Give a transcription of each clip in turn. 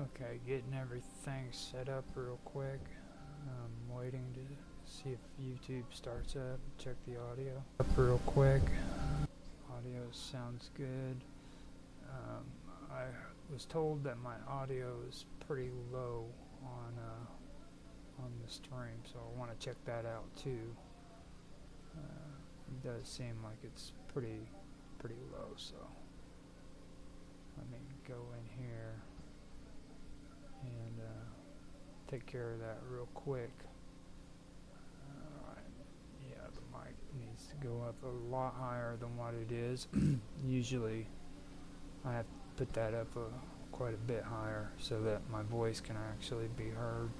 Okay, getting everything set up real quick. I'm waiting to see if YouTube starts up. Check the audio up real quick. Audio sounds good. I was told that my audio is pretty low on the stream, so I want to check that out too. It does seem like it's pretty low, so let me go in here and take care of that real quick. Alright, yeah, the mic needs to go up a lot higher than what it is. Usually I have to put that up quite a bit higher so that my voice can actually be heard.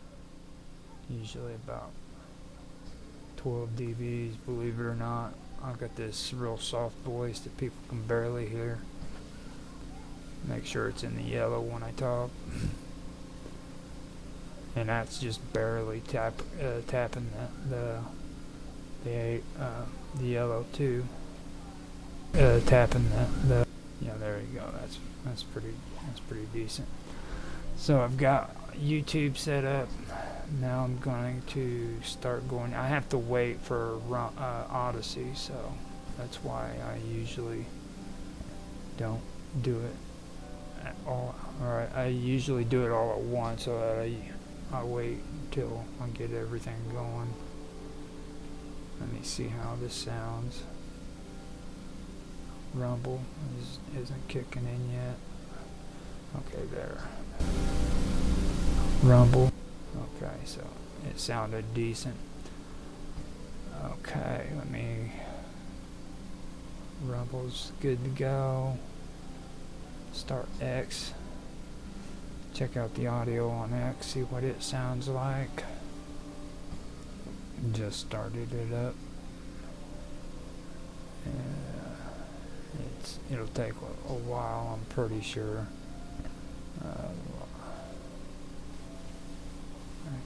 Usually about 12 dBs, believe it or not. I've got this real soft voice that people can barely hear. Make sure it's in the yellow when I talk. And that's just barely tapping the yellow too. Tapping the yeah, there you go. That's pretty decent. So I've got YouTube set up. Now I'm going to start going. I have to wait for Odyssey, so that's why I usually don't do it at all. Alright, I usually do it all at once, so that I wait until I get everything going. Let me see how this sounds. Rumble isn't kicking in yet. Okay, there. Rumble. Okay, so it sounded decent. Okay, Rumble's good to go. Start X. Check out the audio on X, see what it sounds like. Just started it up. It'll take a while, I'm pretty sure.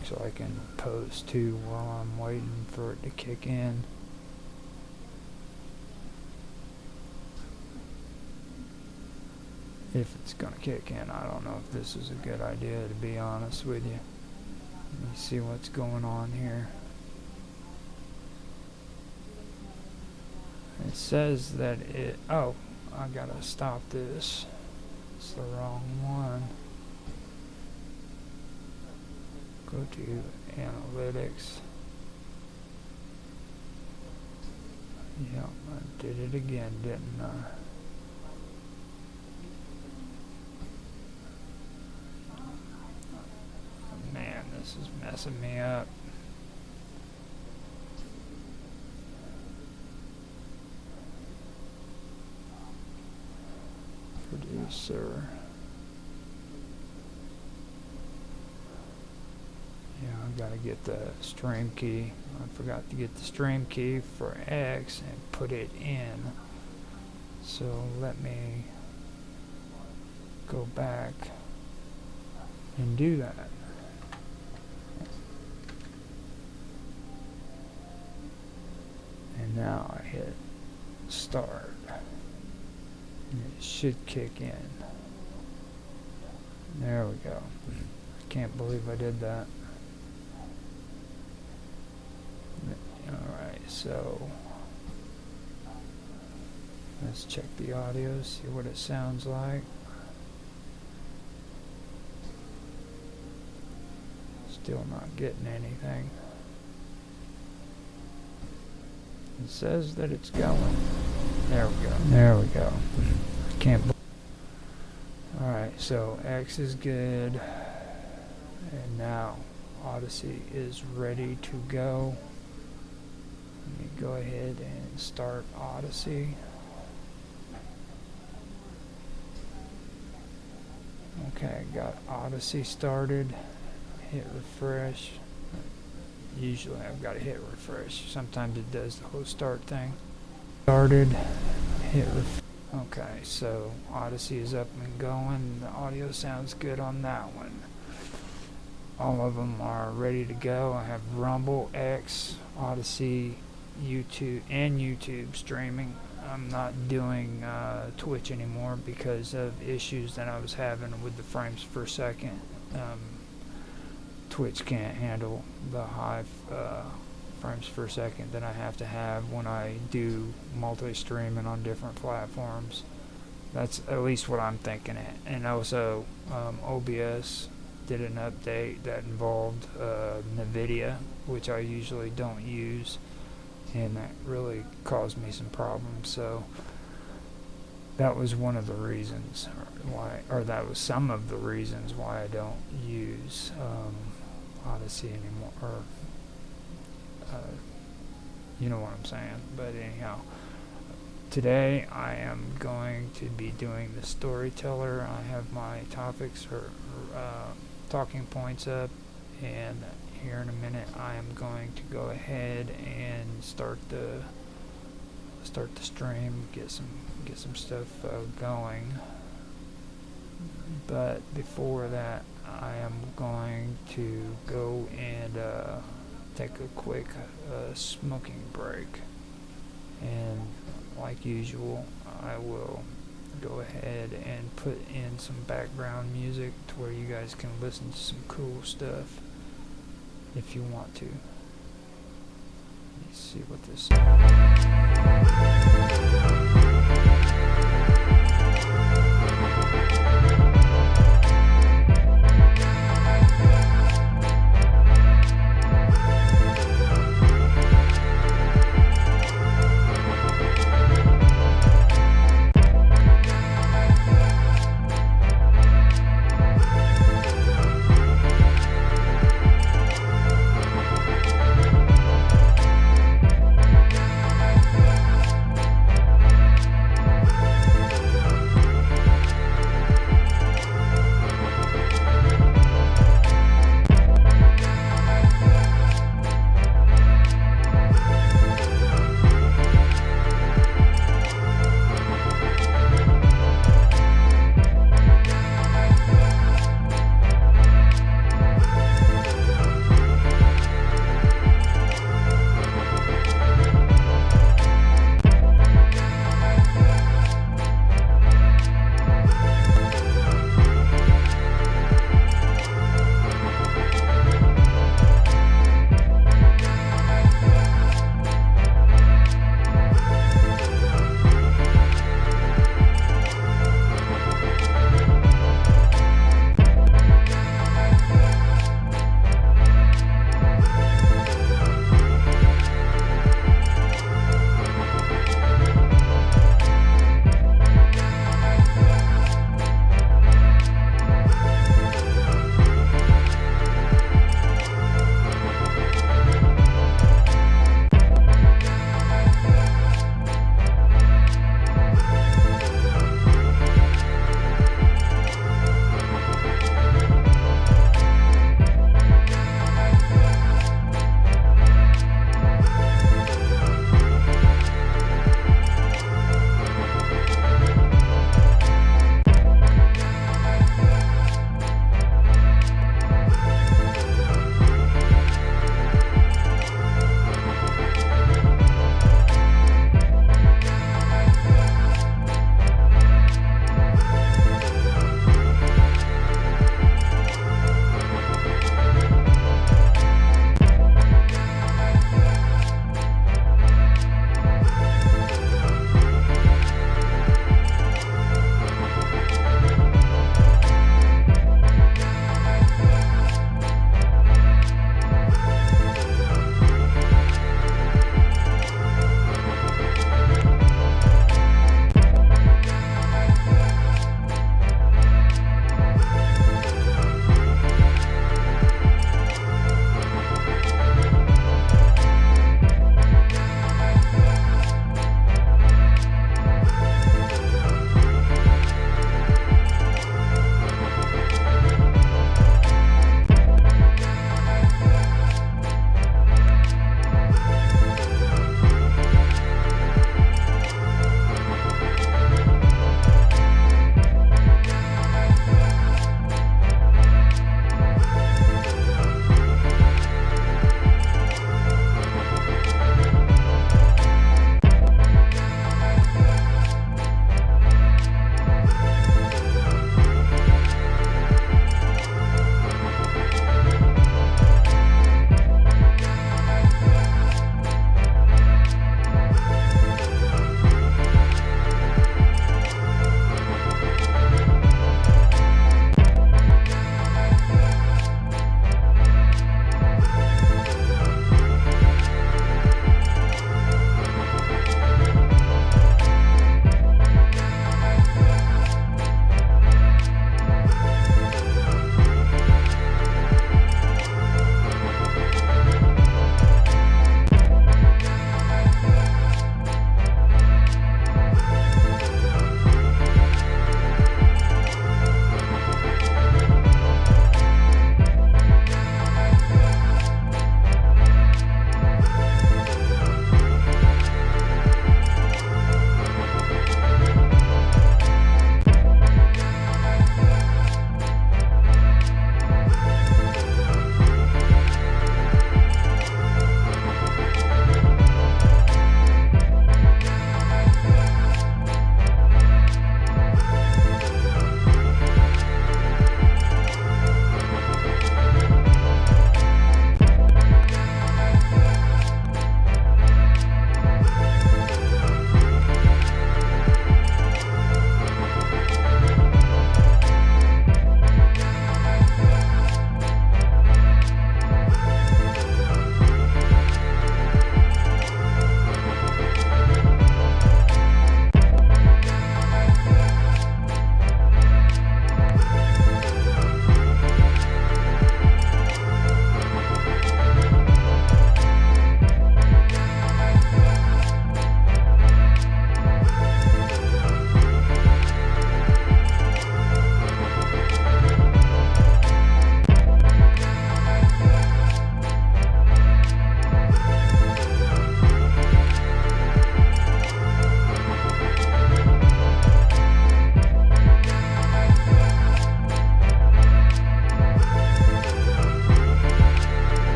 Actually, I can post too while I'm waiting for it to kick in. If it's gonna kick in, I don't know if this is a good idea, to be honest with you. Let me see what's going on here. It says that oh, I gotta stop this. It's the wrong one. Go to analytics. Yeah, I did it again, didn't I? Man, this is messing me up. Producer. Yeah, I've got to get the stream key. I forgot to get the stream key for X and put it in. So let me go back and do that. And now I hit start. And it should kick in. There we go. I can't believe I did that. Alright, so let's check the audio, see what it sounds like. Still not getting anything. It says that it's going. There we go. There we go. I can't believe. Alright, so X is good. And now Odyssey is ready to go. Let me go ahead and start Odyssey. Okay, got Odyssey started. Hit refresh. Usually I've got to hit refresh. Sometimes it does the whole start thing. Started. Hit refresh. Okay, so Odyssey is up and going. The audio sounds good on that one. All of them are ready to go. I have Rumble, X, Odyssey, YouTube, and YouTube streaming. I'm not doing Twitch anymore because of issues that I was having with the frames per second. Twitch can't handle the high frames per second that I have to have when I do multi-streaming on different platforms. That's at least what I'm thinking. And also, OBS did an update that involved NVIDIA, which I usually don't use, and that really caused me some problems. So that was one of the reasons why, or that was some of the reasons why I don't use Odyssey anymore, or you know what I'm saying. But anyhow, today I am going to be doing the Storyteller. I have my topics or talking points up, and here in a minute I am going to go ahead and start the stream, get some stuff going. But before that, I am going to go and take a quick smoking break, and like usual, I will go ahead and put in some background music to where you guys can listen to some cool stuff if you want to. Let's see what this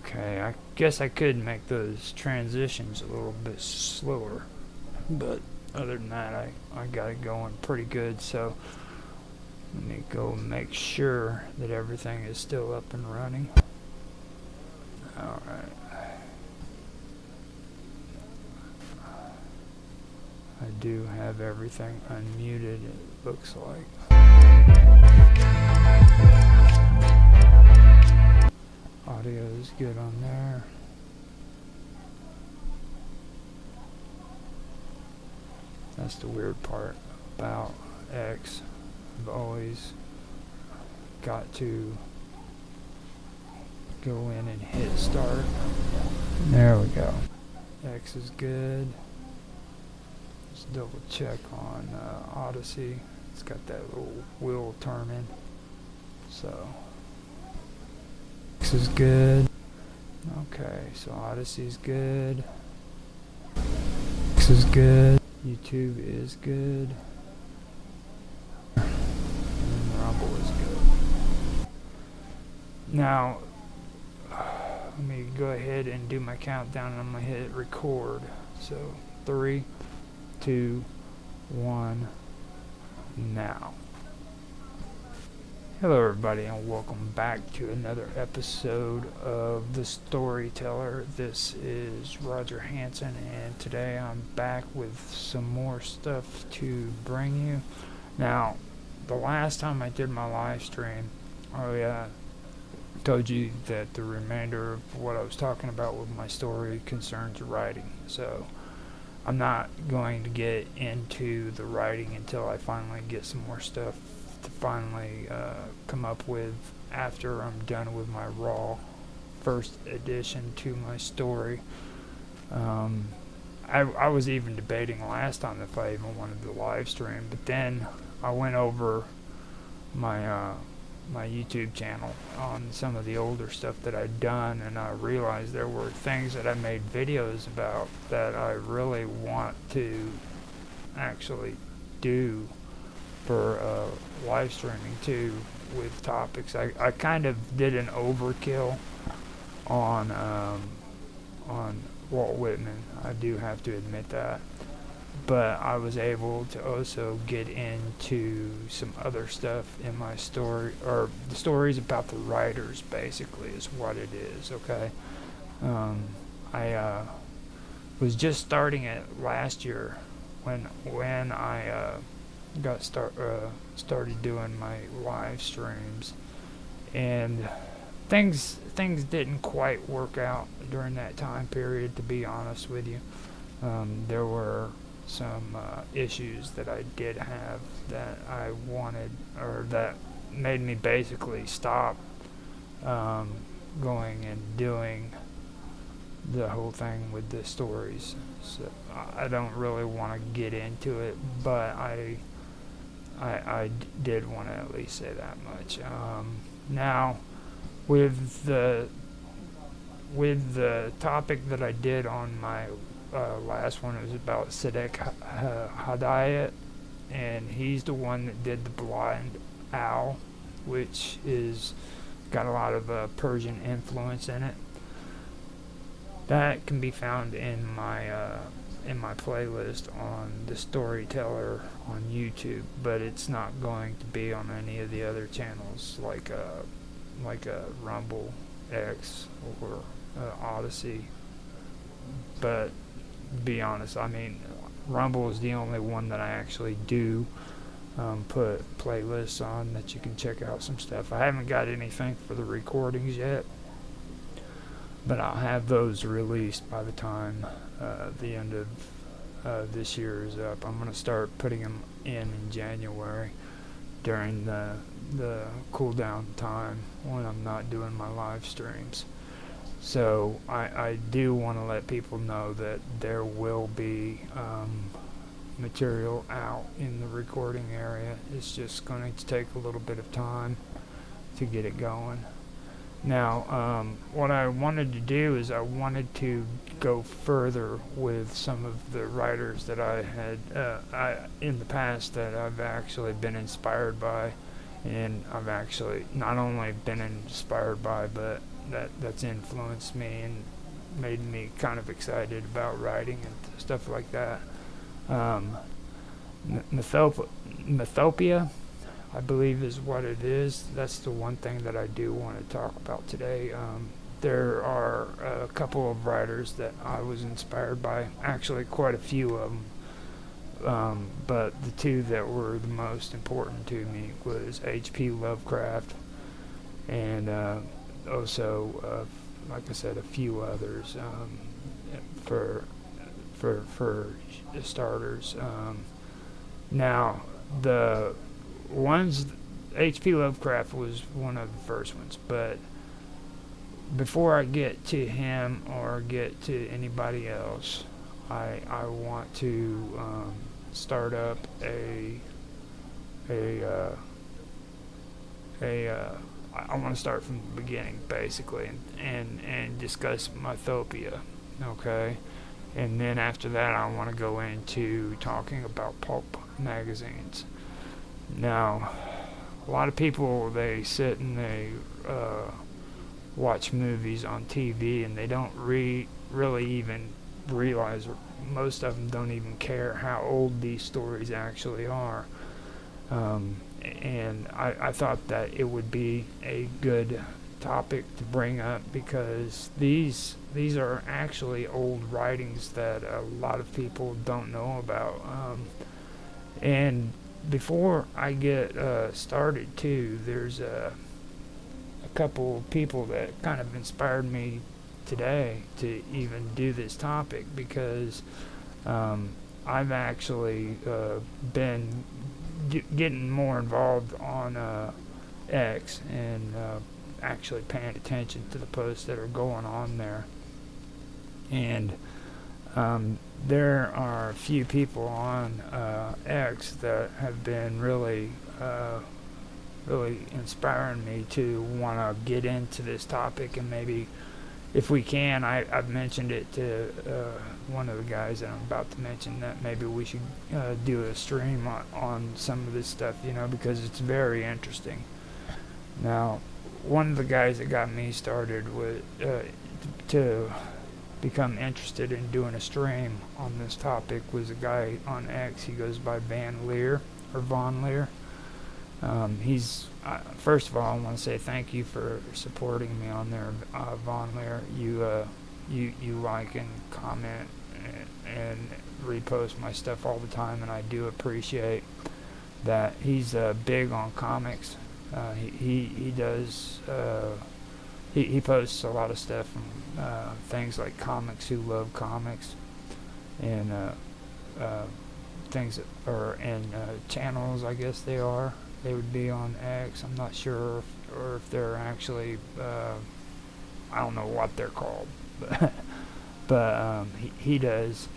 Okay, I guess I could make those transitions a little bit slower, but other than that, I got it going pretty good. So let me go make sure that everything is still up and running. Alright. I do have everything unmuted, it looks like. Audio is good on there. That's the weird part about X. I've always got to go in and hit start. There we go. X is good. Just double check on Odyssey. It's got that little wheel turning. So X is good. Okay, so Odyssey's good. X is good. YouTube is good. And Rumble is good. Now, let me go ahead and do my countdown, and I'm going to hit record. So, 3, 2, 1, now. Hello everybody, and welcome back to another episode of The Storyteller. This is Roger Hanson, and today I'm back with some more stuff to bring you. Now, the last time I did my live stream, I told you that the remainder of what I was talking about with my story concerns writing. So I'm not going to get into the writing until I finally get some more stuff to finally come up with after I'm done with my raw first addition to my story. I was even debating last time if I even wanted to live stream, but then I went over my my YouTube channel on some of the older stuff that I'd done, and I realized there were things that I made videos about that I really want to actually do for live streaming too, with topics. I kind of did an overkill on Walt Whitman. I do have to admit that, but I was able to also get into some other stuff in my story, or the stories about the writers, basically, is what it is. Okay, I was just starting it last year when I got started doing my live streams, and things didn't quite work out during that time period, to be honest with you. There were some issues that I did have that I wanted, or that made me basically stop going and doing the whole thing with the stories. So I don't really want to get into it, but I did want to at least say that much. Now, with the topic that I did on my last one, it was about Sadek Hadayat, and he's the one that did the Blind Owl, which is got a lot of Persian influence in it. That can be found in my playlist on The Storyteller on YouTube, but it's not going to be on any of the other channels like Rumble, X, or Odyssey. But to be honest, I mean, Rumble is the only one that I actually do put playlists on that you can check out some stuff. I haven't got anything for the recordings yet, but I'll have those released by the time the end of this year is up. I'm going to start putting them in January during the cool down time when I'm not doing my live streams. So I do want to let people know that there will be material out in the recording area. It's just going to take a little bit of time to get it going. Now, what I wanted to do is I wanted to go further with some of the writers that I had in the past that I've actually been inspired by, and I've actually not only been inspired by, but that's influenced me and made me kind of excited about writing and stuff like that. Um, Mythopia, I believe, is what it is. That's the one thing that I do want to talk about today. There are a couple of writers that I was inspired by, actually quite a few of them. But the two that were the most important to me was H.P. Lovecraft and also, like I said, a few others. For starters, now the ones H.P. Lovecraft was one of the first ones, but before I get to him or get to anybody else, I want to start up I want to start from the beginning, basically, and discuss Mythopia, okay? And then after that, I want to go into talking about pulp magazines. Now, a lot of people, they sit and they watch movies on TV, and they don't really even realize, or most of them don't even care how old these stories actually are. And I thought that it would be a good topic to bring up, because these are actually old writings that a lot of people don't know about. And before I get started too, there's a couple people that kind of inspired me today to even do this topic, because I've actually been getting more involved on X, and actually paying attention to the posts that are going on there. And there are a few people on X that have been really inspiring me to want to get into this topic, and maybe if we can, I've mentioned it to one of the guys that I'm about to mention, that maybe we should do a stream on some of this stuff, because it's very interesting. Now, one of the guys that got me started with to become interested in doing a stream on this topic was a guy on X. He goes by Von Leer. He's first of all, I want to say thank you for supporting me on there, Von Leer. You like and comment and repost my stuff all the time, and I do appreciate that. He's big on comics. He does. He posts a lot of stuff from things like Comics Who Love Comics, and things that are in channels, I guess they are. They would be on X. I'm not sure if they're actually, I don't know what they're called, but he does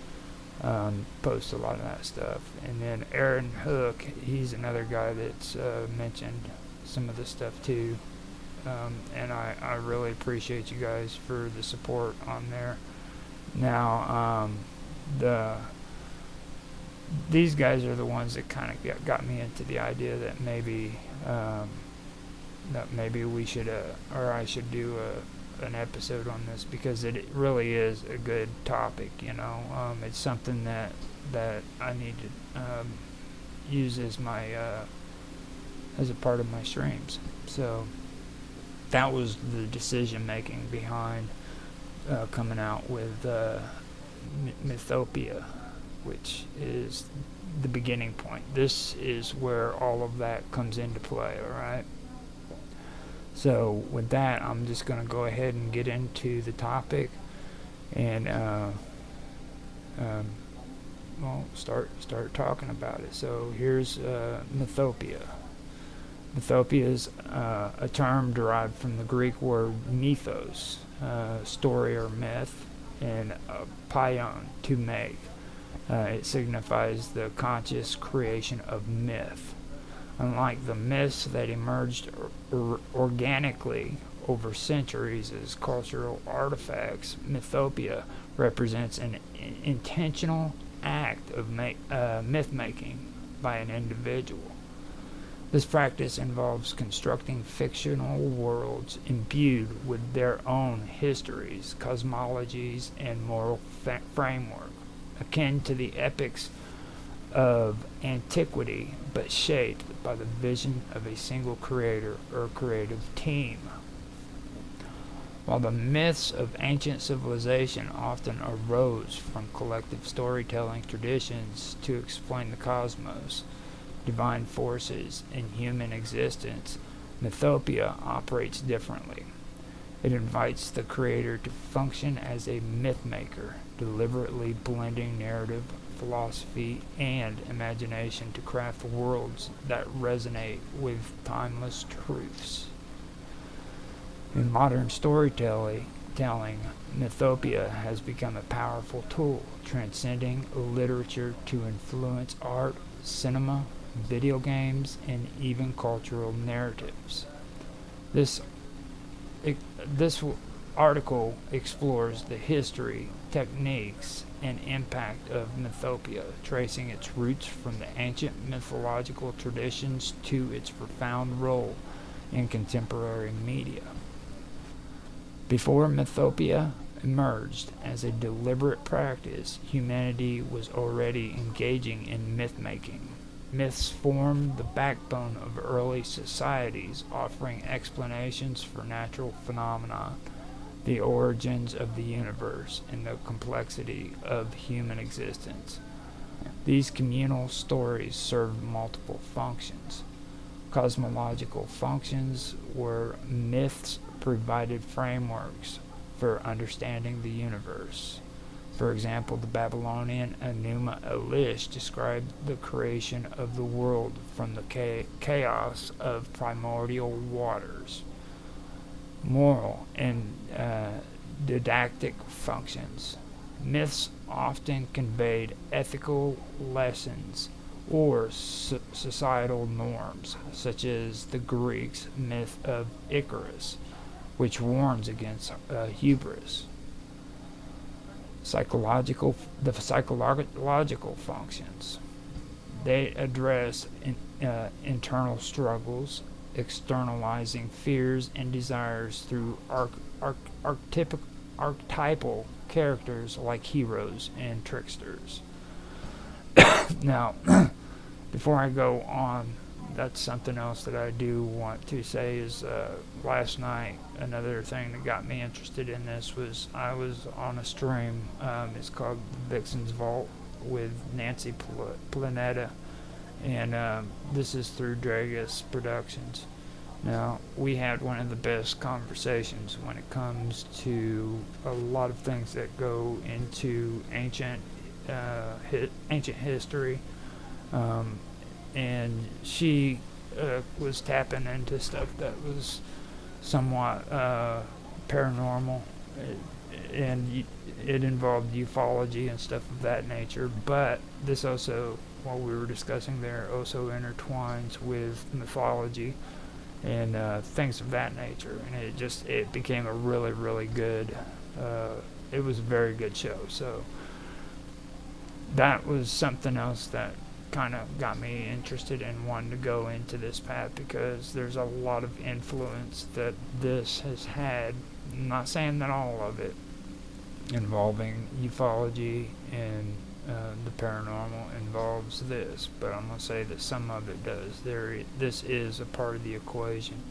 post a lot of that stuff. And then Aaron Hook, he's another guy that's mentioned some of this stuff too. And I really appreciate you guys for the support on there. Now, these guys are the ones that kind of got me into the idea that maybe we should or I should do an episode on this, because it really is a good topic. It's something that I need to use as my as a part of my streams. So that was the decision making behind coming out with Mythopia, which is the beginning point. This is where all of that comes into play, alright? So with that, I'm just going to go ahead and get into the topic, and start talking about it. So here's Mythopia. Mythopia is a term derived from the Greek word mythos, story or myth, and paion, to make. It signifies the conscious creation of myth. Unlike the myths that emerged organically over centuries as cultural artifacts, Mythopia represents an intentional act of myth-making by an individual. This practice involves constructing fictional worlds imbued with their own histories, cosmologies, and moral framework, akin to the epics of antiquity, but shaped by the vision of a single creator or creative team. While the myths of ancient civilization often arose from collective storytelling traditions to explain the cosmos, divine forces, and human existence, Mythopia operates differently. It invites the creator to function as a myth-maker, deliberately blending narrative, philosophy, and imagination to craft worlds that resonate with timeless truths. In modern storytelling, Mythopia has become a powerful tool, transcending literature to influence art, cinema, video games, and even cultural narratives. This article explores the history, techniques, and impact of Mythopia, tracing its roots from the ancient mythological traditions to its profound role in contemporary media. Before Mythopia emerged as a deliberate practice, humanity was already engaging in myth-making. Myths formed the backbone of early societies, offering explanations for natural phenomena, the origins of the universe, and the complexity of human existence. These communal stories served multiple functions. Cosmological functions, where myths provided frameworks for understanding the universe. For example, the Babylonian Enuma Elish described the creation of the world from the chaos of primordial waters. Moral and didactic functions. Myths often conveyed ethical lessons or societal norms, such as the Greeks' myth of Icarus, which warns against hubris. The psychological functions. They address internal struggles, externalizing fears and desires through archetypal characters like heroes and tricksters. Now, before I go on, that's something else that I do want to say is last night, another thing that got me interested in this was I was on a stream. It's called Vixen's Vault with Nancy Planeta, and this is through Dragus Productions. Now, we had one of the best conversations when it comes to a lot of things that go into ancient history. And she was tapping into stuff that was somewhat paranormal, and it involved ufology and stuff of that nature. But this also, while we were discussing there, also intertwines with mythology and things of that nature. And it became a really, really good. It was a very good show. So that was something else that kind of got me interested in wanting to go into this path, because there's a lot of influence that this has had. I'm not saying that all of it involving ufology and the paranormal involves this, but I'm going to say that some of it does. This is a part of the equation.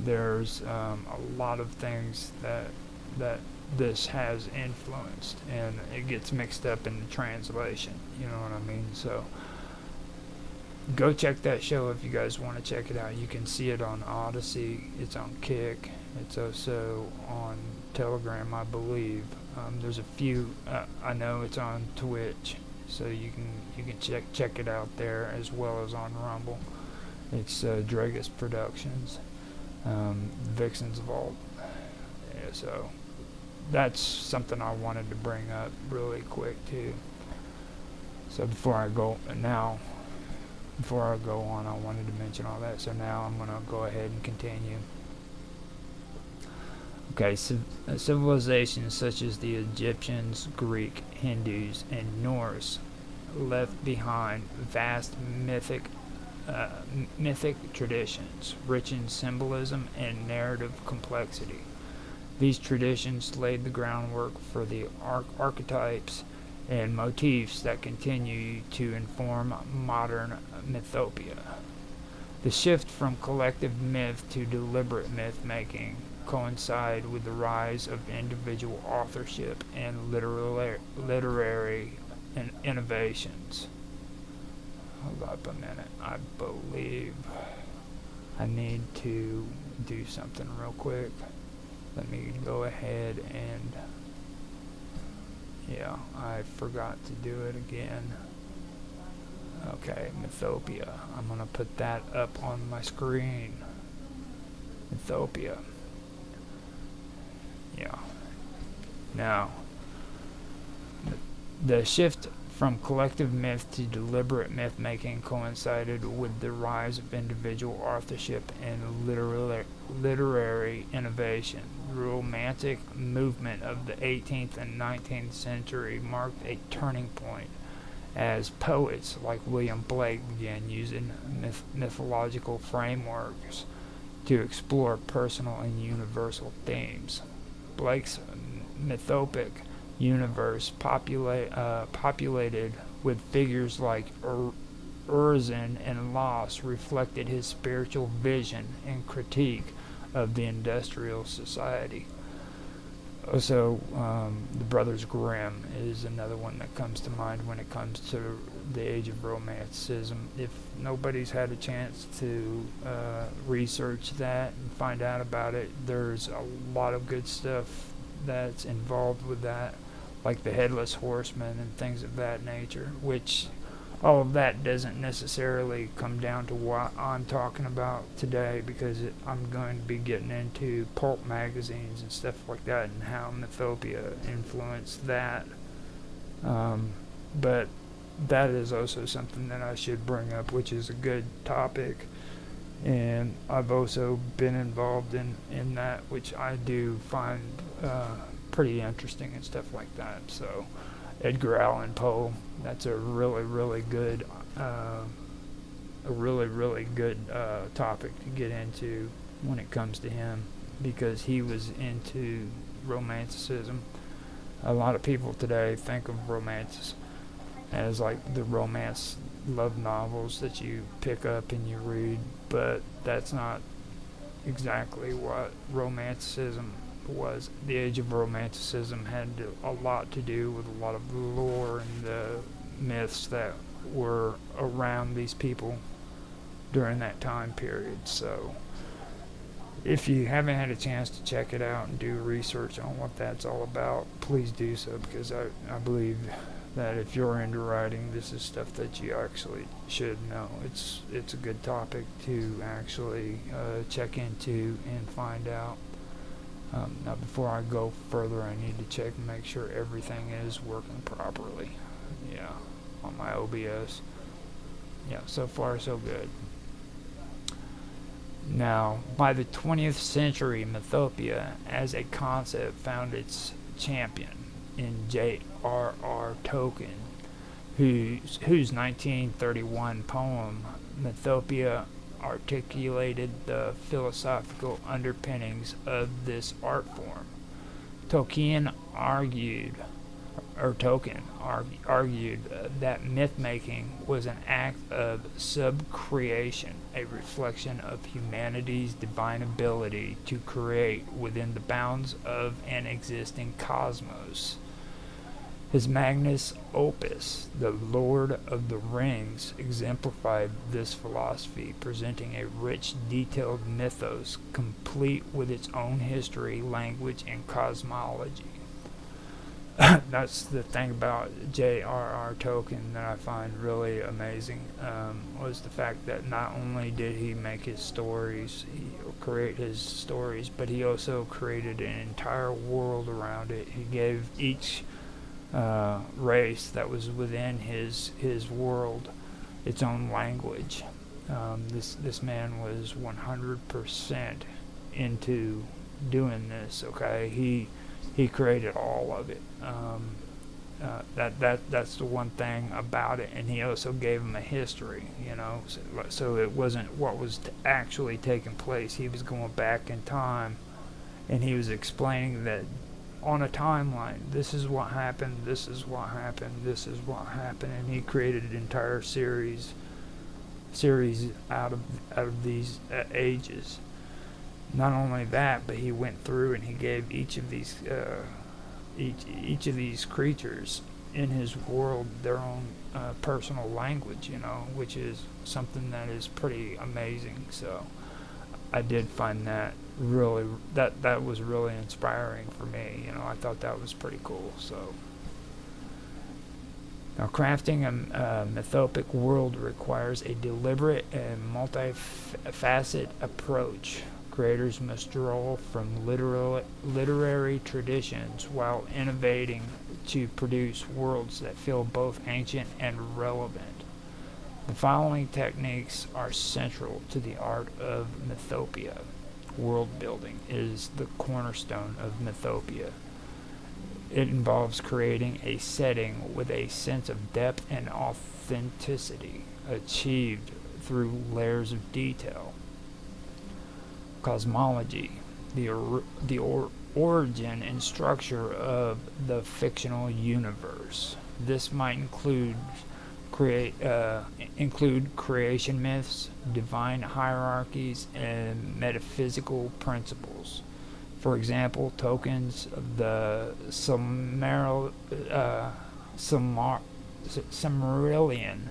There's a lot of things that this has influenced, and it gets mixed up in the translation, you know what I mean? So go check that show if you guys want to check it out. You can see it on Odyssey, it's on Kick, it's also on Telegram, I believe. There's a few, I know it's on Twitch, so you can check it out there, as well as on Rumble. It's Dragus Productions, Vixen's Vault. Yeah, so that's something I wanted to bring up really quick too. So before I go on, I wanted to mention all that. So now I'm going to go ahead and continue. Okay, civilizations such as the Egyptians, Greek, Hindus, and Norse left behind vast mythic mythic traditions, rich in symbolism and narrative complexity. These traditions laid the groundwork for the archetypes and motifs that continue to inform modern mythopia. The shift from collective myth to deliberate myth making coincide with the rise of individual authorship and literary innovations. Hold up a minute. I believe I need to do something real quick. Let me go ahead and, yeah, I forgot to do it again. Okay, Mythopia. I'm going to put that up on my screen. Mythopia. Yeah. Now, the shift from collective myth to deliberate myth making coincided with the rise of individual authorship and literary innovation. The Romantic movement of the 18th and 19th century marked a turning point as poets like William Blake began using mythological frameworks to explore personal and universal themes. Blake's mythopic universe populated with figures like Urizen and Loss reflected his spiritual vision and critique of the industrial society. Also, the Brothers Grimm is another one that comes to mind when it comes to the Age of Romanticism. If nobody's had a chance to research that and find out about it, there's a lot of good stuff that's involved with that, like the Headless Horseman and things of that nature, which all of that doesn't necessarily come down to what I'm talking about today, because I'm going to be getting into pulp magazines and stuff like that and how Mythopia influenced that. But that is also something that I should bring up, which is a good topic. And I've also been involved in that, which I do find pretty interesting and stuff like that. So Edgar Allan Poe, that's a really good topic to get into when it comes to him, because he was into Romanticism. A lot of people today think of romance as like the romance love novels that you pick up and you read, but that's not exactly what Romanticism was. The Age of Romanticism had a lot to do with a lot of the lore and the myths that were around these people during that time period. So if you haven't had a chance to check it out and do research on what that's all about, please do so, because I believe that if you're into writing, this is stuff that you actually should know. It's a good topic to actually check into and find out. Now, before I go further, I need to check and make sure everything is working properly. Yeah, on my OBS. Yeah, so far so good. Now, by the 20th century, Mythopia as a concept found its champion in J.R.R. Tolkien, whose 1931 poem, Mythopia, articulated the philosophical underpinnings of this art form. Tolkien argued that myth-making was an act of subcreation, a reflection of humanity's divine ability to create within the bounds of an existing cosmos. His magnus opus, The Lord of the Rings, exemplified this philosophy, presenting a rich, detailed mythos complete with its own history, language, and cosmology. That's the thing about J.R.R. Tolkien that I find really amazing, was the fact that not only did he make his stories, create his stories, but he also created an entire world around it. He gave each race that was within his world its own language. This man was 100% into doing this. Okay, he created all of it. That's the one thing about it. And he also gave him a history, so it wasn't what was actually taking place. He was going back in time, and he was explaining that on a timeline, this is what happened, this is what happened, this is what happened, and he created an entire series out of these ages. Not only that, but he went through and he gave each of these creatures in his world their own personal language, which is something that is pretty amazing. So I did find that that was really inspiring for me. I thought that was pretty cool. So now, crafting a mythopic world requires a deliberate and multifaceted approach. Creators must draw from literary traditions while innovating to produce worlds that feel both ancient and relevant. The following techniques are central to the art of mythopia. World building is the cornerstone of mythopia. It involves creating a setting with a sense of depth and authenticity, achieved through layers of detail. Cosmology, the origin and structure of the fictional universe. This might include creation myths, divine hierarchies, and metaphysical principles. For example, Tolkien's The Silmarillion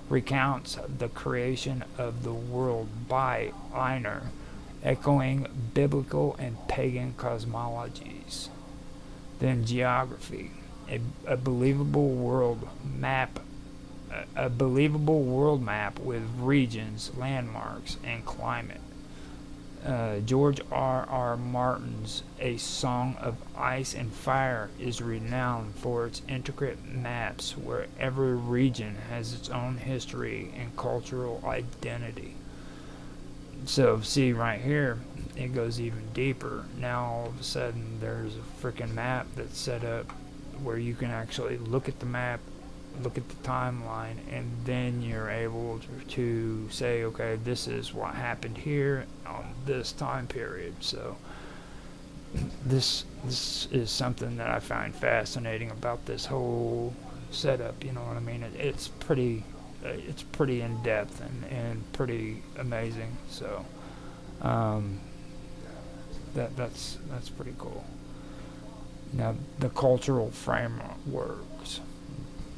recounts the creation of the world by Einar, echoing biblical and pagan cosmologies. Then geography, a believable world map with regions, landmarks, and climate. George R.R. Martin's A Song of Ice and Fire is renowned for its intricate maps where every region has its own history and cultural identity. So, see right here, it goes even deeper. Now, all of a sudden, there's a freaking map that's set up where you can actually look at the map, look at the timeline, and then you're able to say, okay, this is what happened here on this time period. So this is something that I find fascinating about this whole setup. You know what I mean? It's pretty in depth and pretty amazing. So that's pretty cool. Now, the cultural frameworks.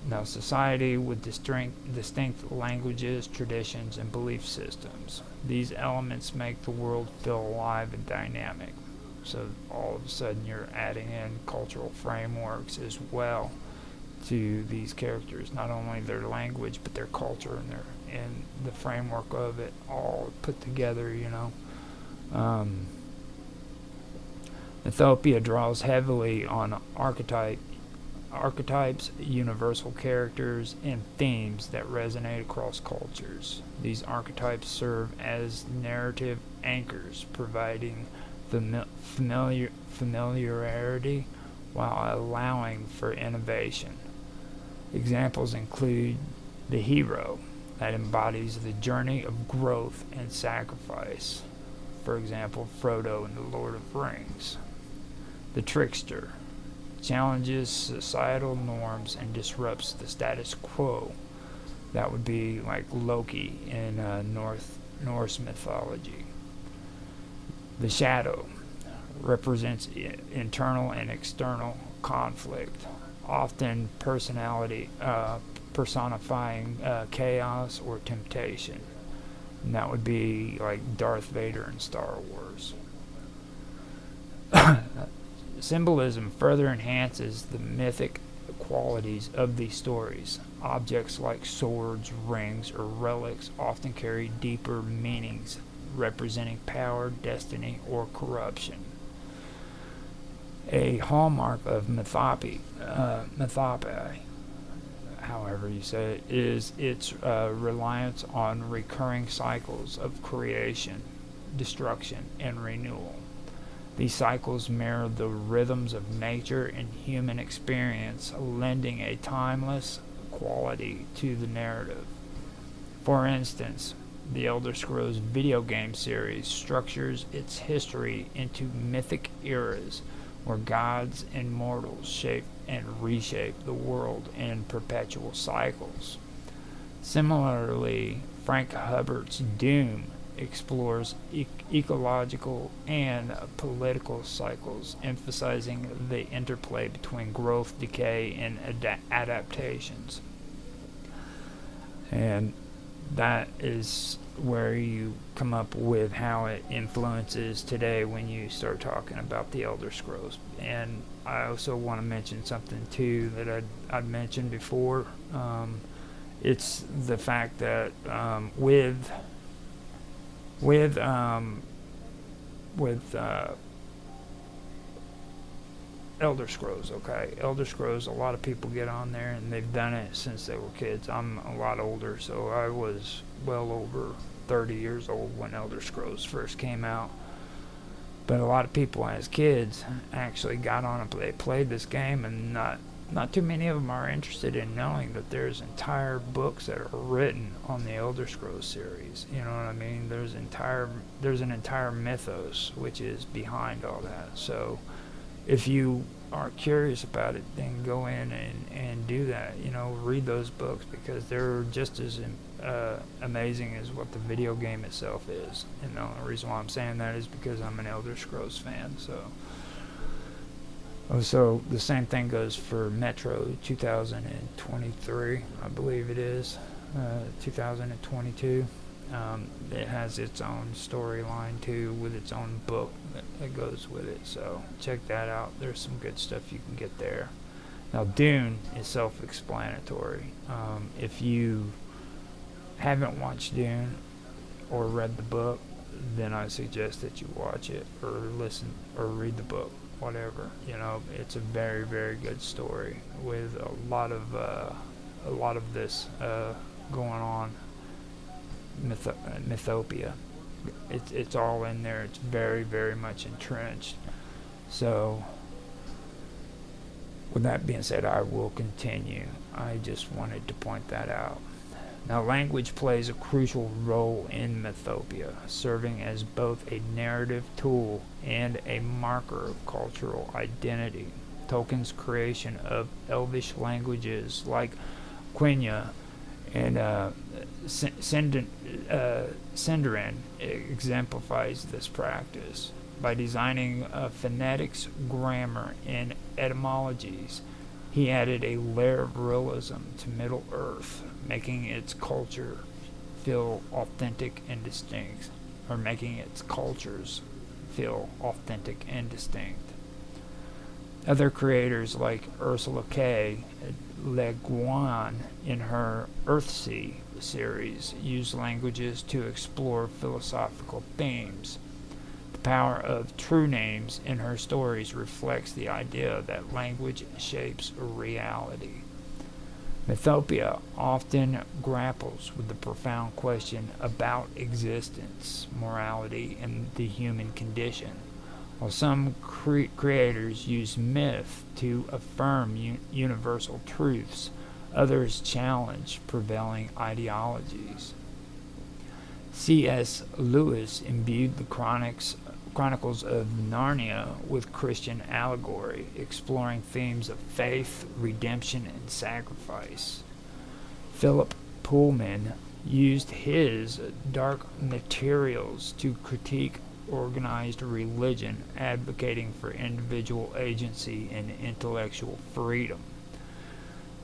Now, society with distinct languages, traditions, and belief systems. These elements make the world feel alive and dynamic. So all of a sudden you're adding in cultural frameworks as well to these characters. Not only their language, but their culture and the framework of it all put together, Mythopia draws heavily on archetypes, universal characters, and themes that resonate across cultures. These archetypes serve as narrative anchors, providing familiarity while allowing for innovation. Examples include the hero, that embodies the journey of growth and sacrifice. For example, Frodo in The Lord of the Rings. The trickster, challenges societal norms and disrupts the status quo. That would be like Loki in Norse mythology. The shadow represents internal and external conflict, often personifying chaos or temptation. And that would be like Darth Vader in Star Wars. Symbolism further enhances the mythic qualities of these stories. Objects like swords, rings, or relics often carry deeper meanings, representing power, destiny, or corruption. A hallmark of mythopia, however you say it, is its reliance on recurring cycles of creation, destruction, and renewal. These cycles mirror the rhythms of nature and human experience, lending a timeless quality to the narrative. For instance, the Elder Scrolls video game series structures its history into mythic eras where gods and mortals shape and reshape the world in perpetual cycles. Similarly, Frank Herbert's Doom explores ecological and political cycles, emphasizing the interplay between growth, decay, and adaptations. And that is where you come up with how it influences today when you start talking about the Elder Scrolls. And I also want to mention something too that I'd mentioned before. It's the fact that with Elder Scrolls, okay? Elder Scrolls, a lot of people get on there and they've done it since they were kids. I'm a lot older, so I was well over 30 years old when Elder Scrolls first came out. But a lot of people as kids actually got on it, they played this game, and not too many of them are interested in knowing that there's entire books that are written on the Elder Scrolls series. You know what I mean? There's an entire mythos which is behind all that. So if you are curious about it, then go in and do that. You know, read those books, because they're just as amazing as what the video game itself is. And the only reason why I'm saying that is because I'm an Elder Scrolls fan. So the same thing goes for Metro 2023, I believe it is, 2022. It has its own storyline too, with its own book that goes with it. So check that out. There's some good stuff you can get there. Now, Dune is self-explanatory. If you haven't watched Dune or read the book, then I suggest that you watch it or listen or read the book. Whatever, you know, it's a very, very good story with a lot of this going on. Mythopia, it's all in there. It's very, very much entrenched. So, with that being said, I will continue. I just wanted to point that out. Now, language plays a crucial role in Mythopia, serving as both a narrative tool and a marker of cultural identity. Tolkien's creation of Elvish languages like Quenya and Sindarin exemplifies this practice. By designing phonetics, grammar, and etymologies, he added a layer of realism to Middle-earth, making its culture feel authentic and distinct, or making its cultures feel authentic and distinct. Other creators like Ursula K. Le Guin in her Earthsea series use languages to explore philosophical themes. The power of true names in her stories reflects the idea that language shapes reality. Mythopia often grapples with the profound question about existence, morality, and the human condition. While some creators use myth to affirm universal truths, others challenge prevailing ideologies. C.S. Lewis imbued the Chronicles of Narnia with Christian allegory, exploring themes of faith, redemption, and sacrifice. Philip Pullman used his Dark Materials to critique organized religion, advocating for individual agency and intellectual freedom.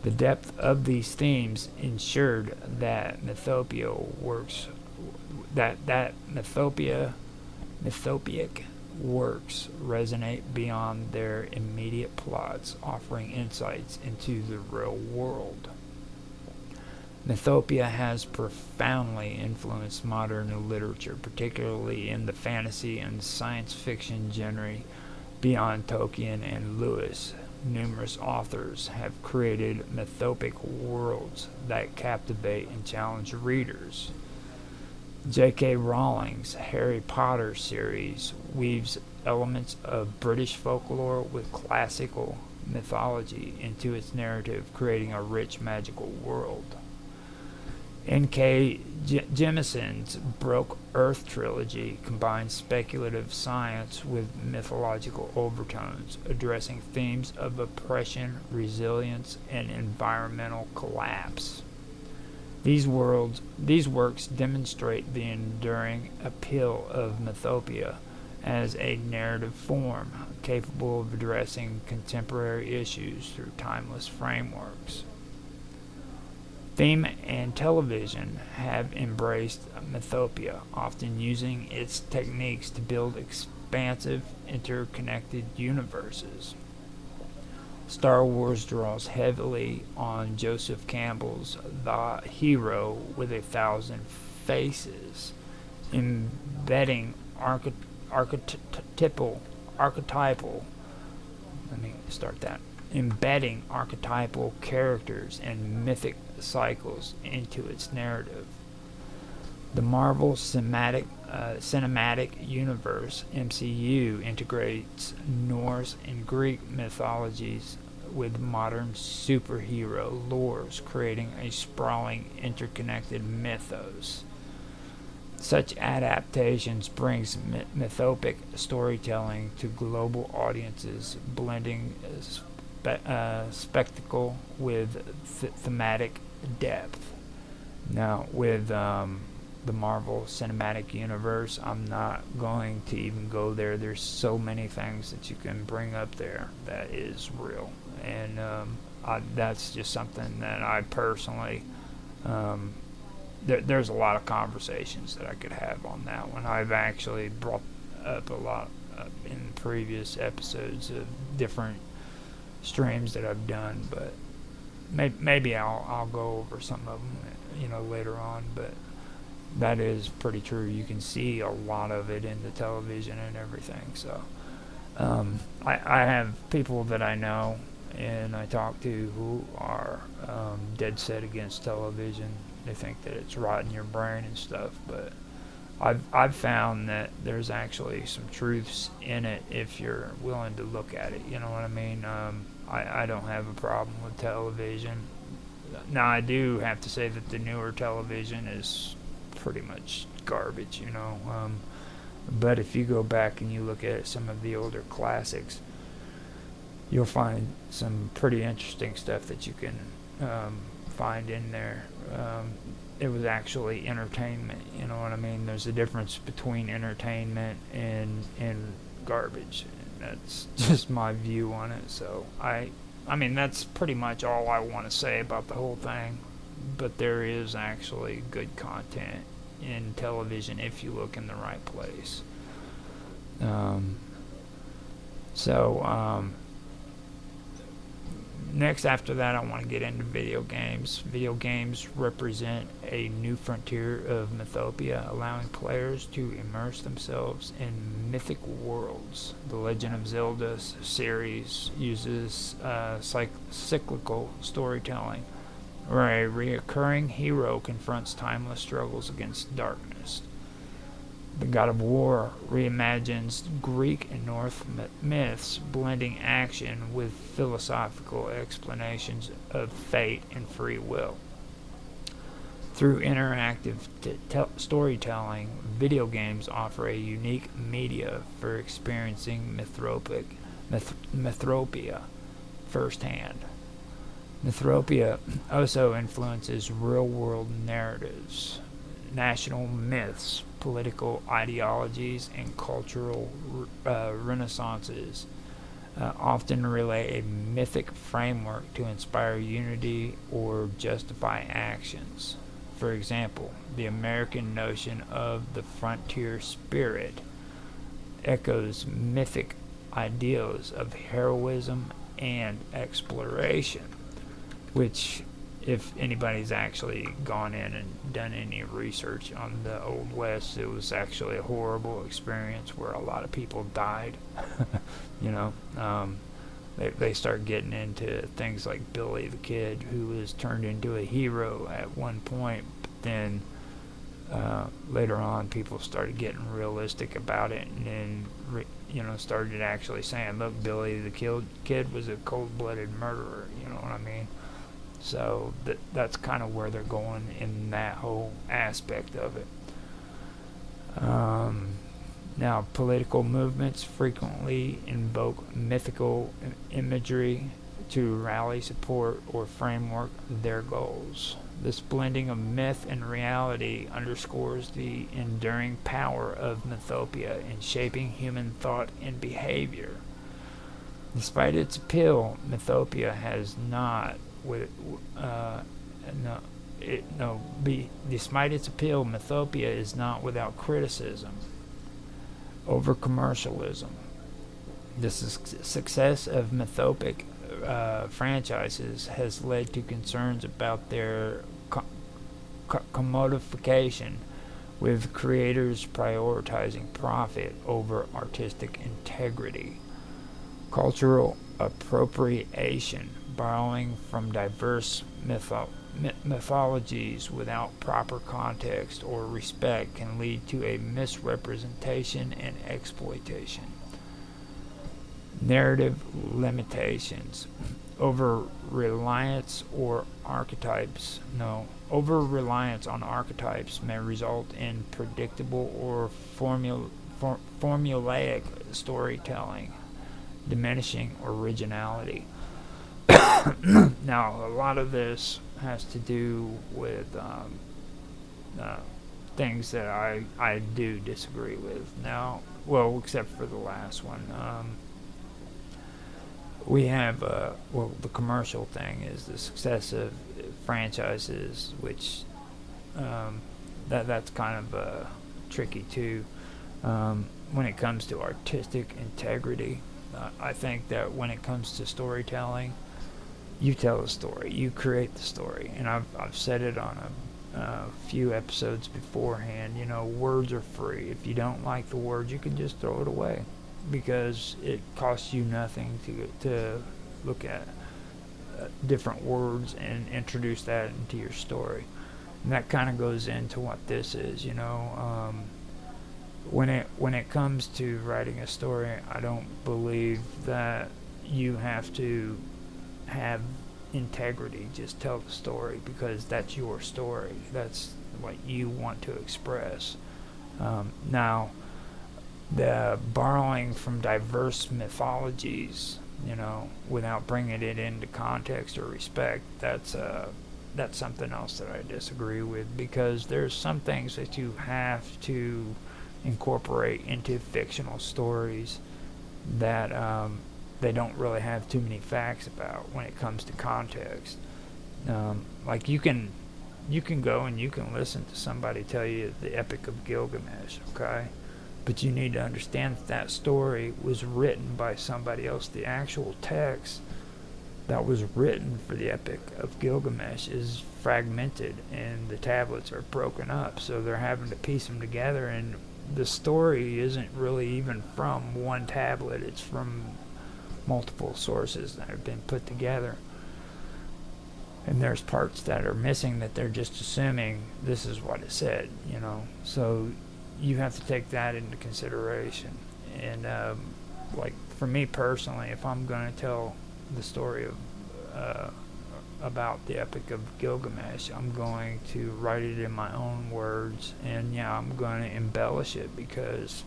The depth of these themes ensured that Mythopic works resonate beyond their immediate plots, offering insights into the real world. Mythopia has profoundly influenced modern literature, particularly in the fantasy and science fiction genre. Beyond Tolkien and Lewis, numerous authors have created mythopic worlds that captivate and challenge readers. J.K. Rowling's Harry Potter series weaves elements of British folklore with classical mythology into its narrative, creating a rich magical world. N.K. Jemison's Broke Earth trilogy combines speculative science with mythological overtones, addressing themes of oppression, resilience, and environmental collapse. These works demonstrate the enduring appeal of mythopia as a narrative form capable of addressing contemporary issues through timeless frameworks. Film and television have embraced mythopia, often using its techniques to build expansive, interconnected universes. Star Wars draws heavily on Joseph Campbell's The Hero with 1,000 Faces, embedding embedding archetypal characters and mythic cycles into its narrative. The Marvel Cinematic Universe (MCU) integrates Norse and Greek mythologies with modern superhero lores, creating a sprawling, interconnected mythos. Such adaptations brings mythopic storytelling to global audiences, blending spectacle with thematic depth. Now, with the Marvel Cinematic Universe, I'm not going to even go there. There's so many things that you can bring up there that is real, and that's just something that I personally there's a lot of conversations that I could have on that one. I've actually brought up a lot in previous episodes of different streams that I've done, but maybe I'll go over some of them, later on. But that is pretty true. You can see a lot of it in the television and everything. So I have people that I know and I talk to who are dead set against television. They think that it's rotting your brain and stuff, but I've found that there's actually some truths in it if you're willing to look at it. You know what I mean? I don't have a problem with television. Now, I do have to say that the newer television is pretty much garbage, but if you go back and you look at some of the older classics, you'll find some pretty interesting stuff that you can find in there. It was actually entertainment, you know what I mean? There's a difference between entertainment and garbage. That's just my view on it. So I mean, that's pretty much all I want to say about the whole thing. But there is actually good content in television if you look in the right place. Next, after that, I want to get into video games. Video games represent a new frontier of mythopia, allowing players to immerse themselves in mythic worlds. The Legend of Zelda series uses cyclical storytelling, where a recurring hero confronts timeless struggles against darkness. The God of War reimagines Greek and Norse myths, blending action with philosophical explanations of fate and free will. Through interactive storytelling, video games offer a unique media for experiencing mythopia firsthand. Mythopia also influences real-world narratives, national myths, political ideologies, and cultural renaissances often relay a mythic framework to inspire unity or justify actions. For example, the American notion of the frontier spirit echoes mythic ideals of heroism and exploration, which, if anybody's actually gone in and done any research on the Old West, it was actually a horrible experience where a lot of people died. They start getting into things like Billy the Kid, who was turned into a hero at one point, but then later on people started getting realistic about it, and then started actually saying, look, Billy the kid was a cold-blooded murderer, you know what I mean? So that's kind of where they're going in that whole aspect of it. Now, political movements frequently invoke mythical imagery to rally support or framework their goals. This blending of myth and reality underscores the enduring power of mythopia in shaping human thought and behavior. Despite its appeal, mythopia has not despite its appeal, mythopia is not without criticism. Over commercialism. The success of mythopic franchises has led to concerns about their commodification, with creators prioritizing profit over artistic integrity. Cultural appropriation, borrowing from diverse mythologies without proper context or respect, can lead to a misrepresentation and exploitation. Narrative limitations. Over-reliance on archetypes may result in predictable or formulaic storytelling, diminishing originality. Now, a lot of this has to do with things that I do disagree with. Now, well, except for the last one. We have, the commercial thing is the success of franchises, which that's kind of tricky too. When it comes to artistic integrity, I think that when it comes to storytelling, you tell a story, you create the story, and I've said it on a few episodes beforehand. Words are free. If you don't like the words, you can just throw it away, because it costs you nothing to look at different words and introduce that into your story. And that kind of goes into what this is. When it comes to writing a story, I don't believe that you have to have integrity. Just tell the story, because that's your story. That's what you want to express. Now, the borrowing from diverse mythologies, without bringing it into context or respect, that's something else that I disagree with, because there's some things that you have to incorporate into fictional stories that they don't really have too many facts about when it comes to context. Like you can go and you can listen to somebody tell you the Epic of Gilgamesh, okay? But you need to understand that story was written by somebody else. The actual text that was written for the Epic of Gilgamesh is fragmented, and the tablets are broken up, so they're having to piece them together, and the story isn't really even from one tablet. It's from multiple sources that have been put together, and there's parts that are missing that they're just assuming this is what it said, so you have to take that into consideration. And like for me personally, if I'm going to tell the story of about the Epic of Gilgamesh, I'm going to write it in my own words, and I'm going to embellish it, because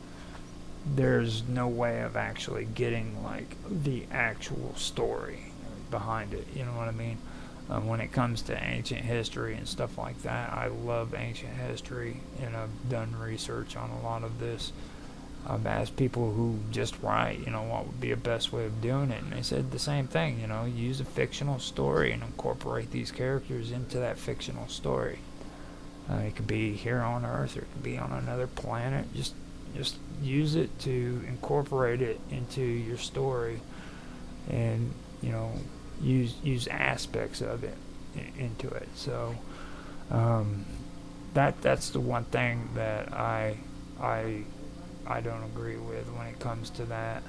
there's no way of actually getting like the actual story behind it. You know what I mean? When it comes to ancient history and stuff like that, I love ancient history, and I've done research on a lot of this. I've asked people who just write, what would be a best way of doing it, and they said the same thing. Use a fictional story and incorporate these characters into that fictional story. It could be here on Earth, or it could be on another planet. Just use it to incorporate it into your story, and use aspects of it into it. So that's the one thing that I don't agree with when it comes to that,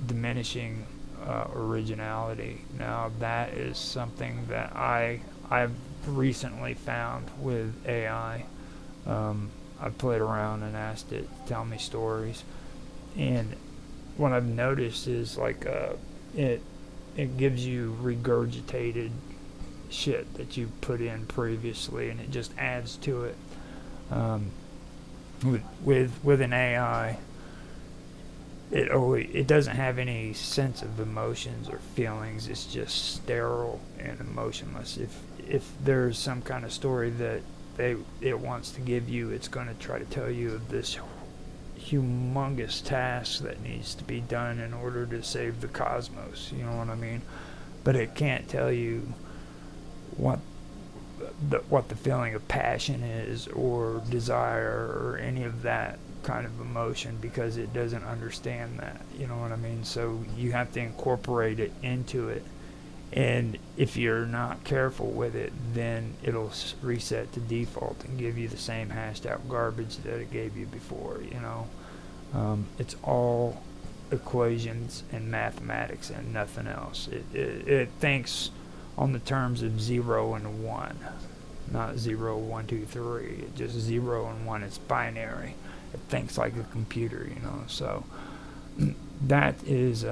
diminishing originality. Now, that is something that I've recently found with AI. I've played around and asked it to tell me stories, and what I've noticed is like it gives you regurgitated shit that you put in previously, and it just adds to it. Um, with an AI, it doesn't have any sense of emotions or feelings. It's just sterile and emotionless. If there's some kind of story that it wants to give you, it's going to try to tell you of this humongous task that needs to be done in order to save the cosmos. You know what I mean? But it can't tell you what the feeling of passion is, or desire, or any of that kind of emotion, because it doesn't understand that. You know what I mean? So you have to incorporate it into it, and if you're not careful with it, then it'll reset to default and give you the same hashed out garbage that it gave you before. It's all equations and mathematics and nothing else. It thinks on the terms of 0 and 1, not 0, 1, 2, 3. It's just 0 and 1. It's binary. It thinks like a computer, So that is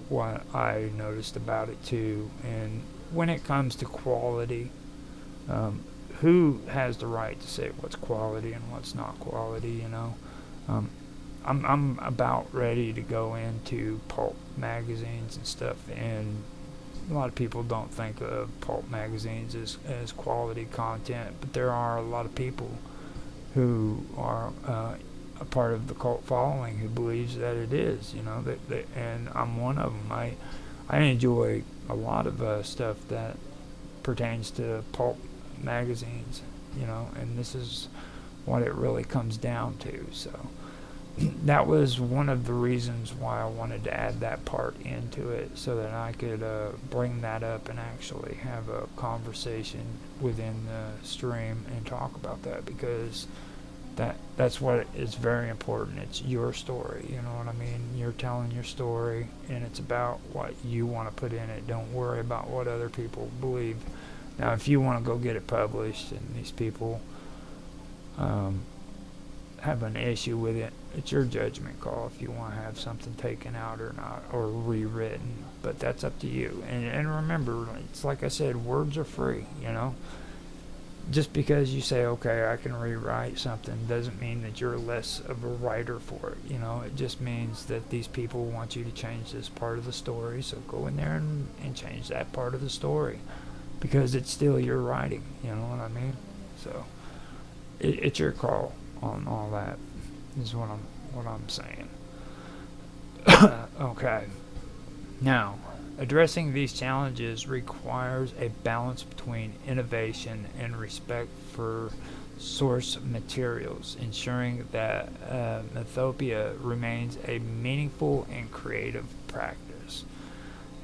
what I noticed about it too. And when it comes to quality, who has the right to say what's quality and what's not quality? I'm about ready to go into pulp magazines and stuff, and a lot of people don't think of pulp magazines as quality content, but there are a lot of people who are a part of the cult following who believes that it is, and I'm one of them. I enjoy a lot of stuff that pertains to pulp magazines, and this is what it really comes down to. So that was one of the reasons why I wanted to add that part into it, so that I could bring that up and actually have a conversation within the stream and talk about that, because that's what is very important. It's your story, you know what I mean? You're telling your story, and it's about what you want to put in it. Don't worry about what other people believe. Now, if you want to go get it published and these people have an issue with it, it's your judgment call if you want to have something taken out or not, or rewritten, but that's up to you. And remember, it's like I said, words are free, Just because you say, okay, I can rewrite something, doesn't mean that you're less of a writer for it. It just means that these people want you to change this part of the story, so go in there and change that part of the story, because it's still your writing, you know what I mean? So it's your call on all that, is what I'm saying. Okay. Now, addressing these challenges requires a balance between innovation and respect for source materials, ensuring that Mythopia remains a meaningful and creative practice.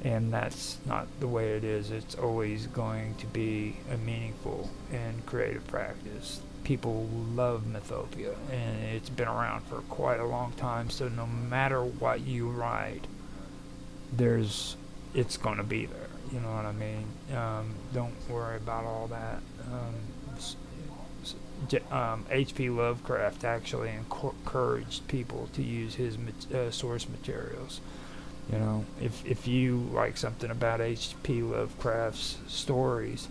And that's not the way it is. It's always going to be a meaningful and creative practice. People love Mythopia, and it's been around for quite a long time, so no matter what you write, it's going to be there, you know what I mean? Don't worry about all that. H.P. Lovecraft actually encouraged people to use his source materials. If you like something about H.P. Lovecraft's stories,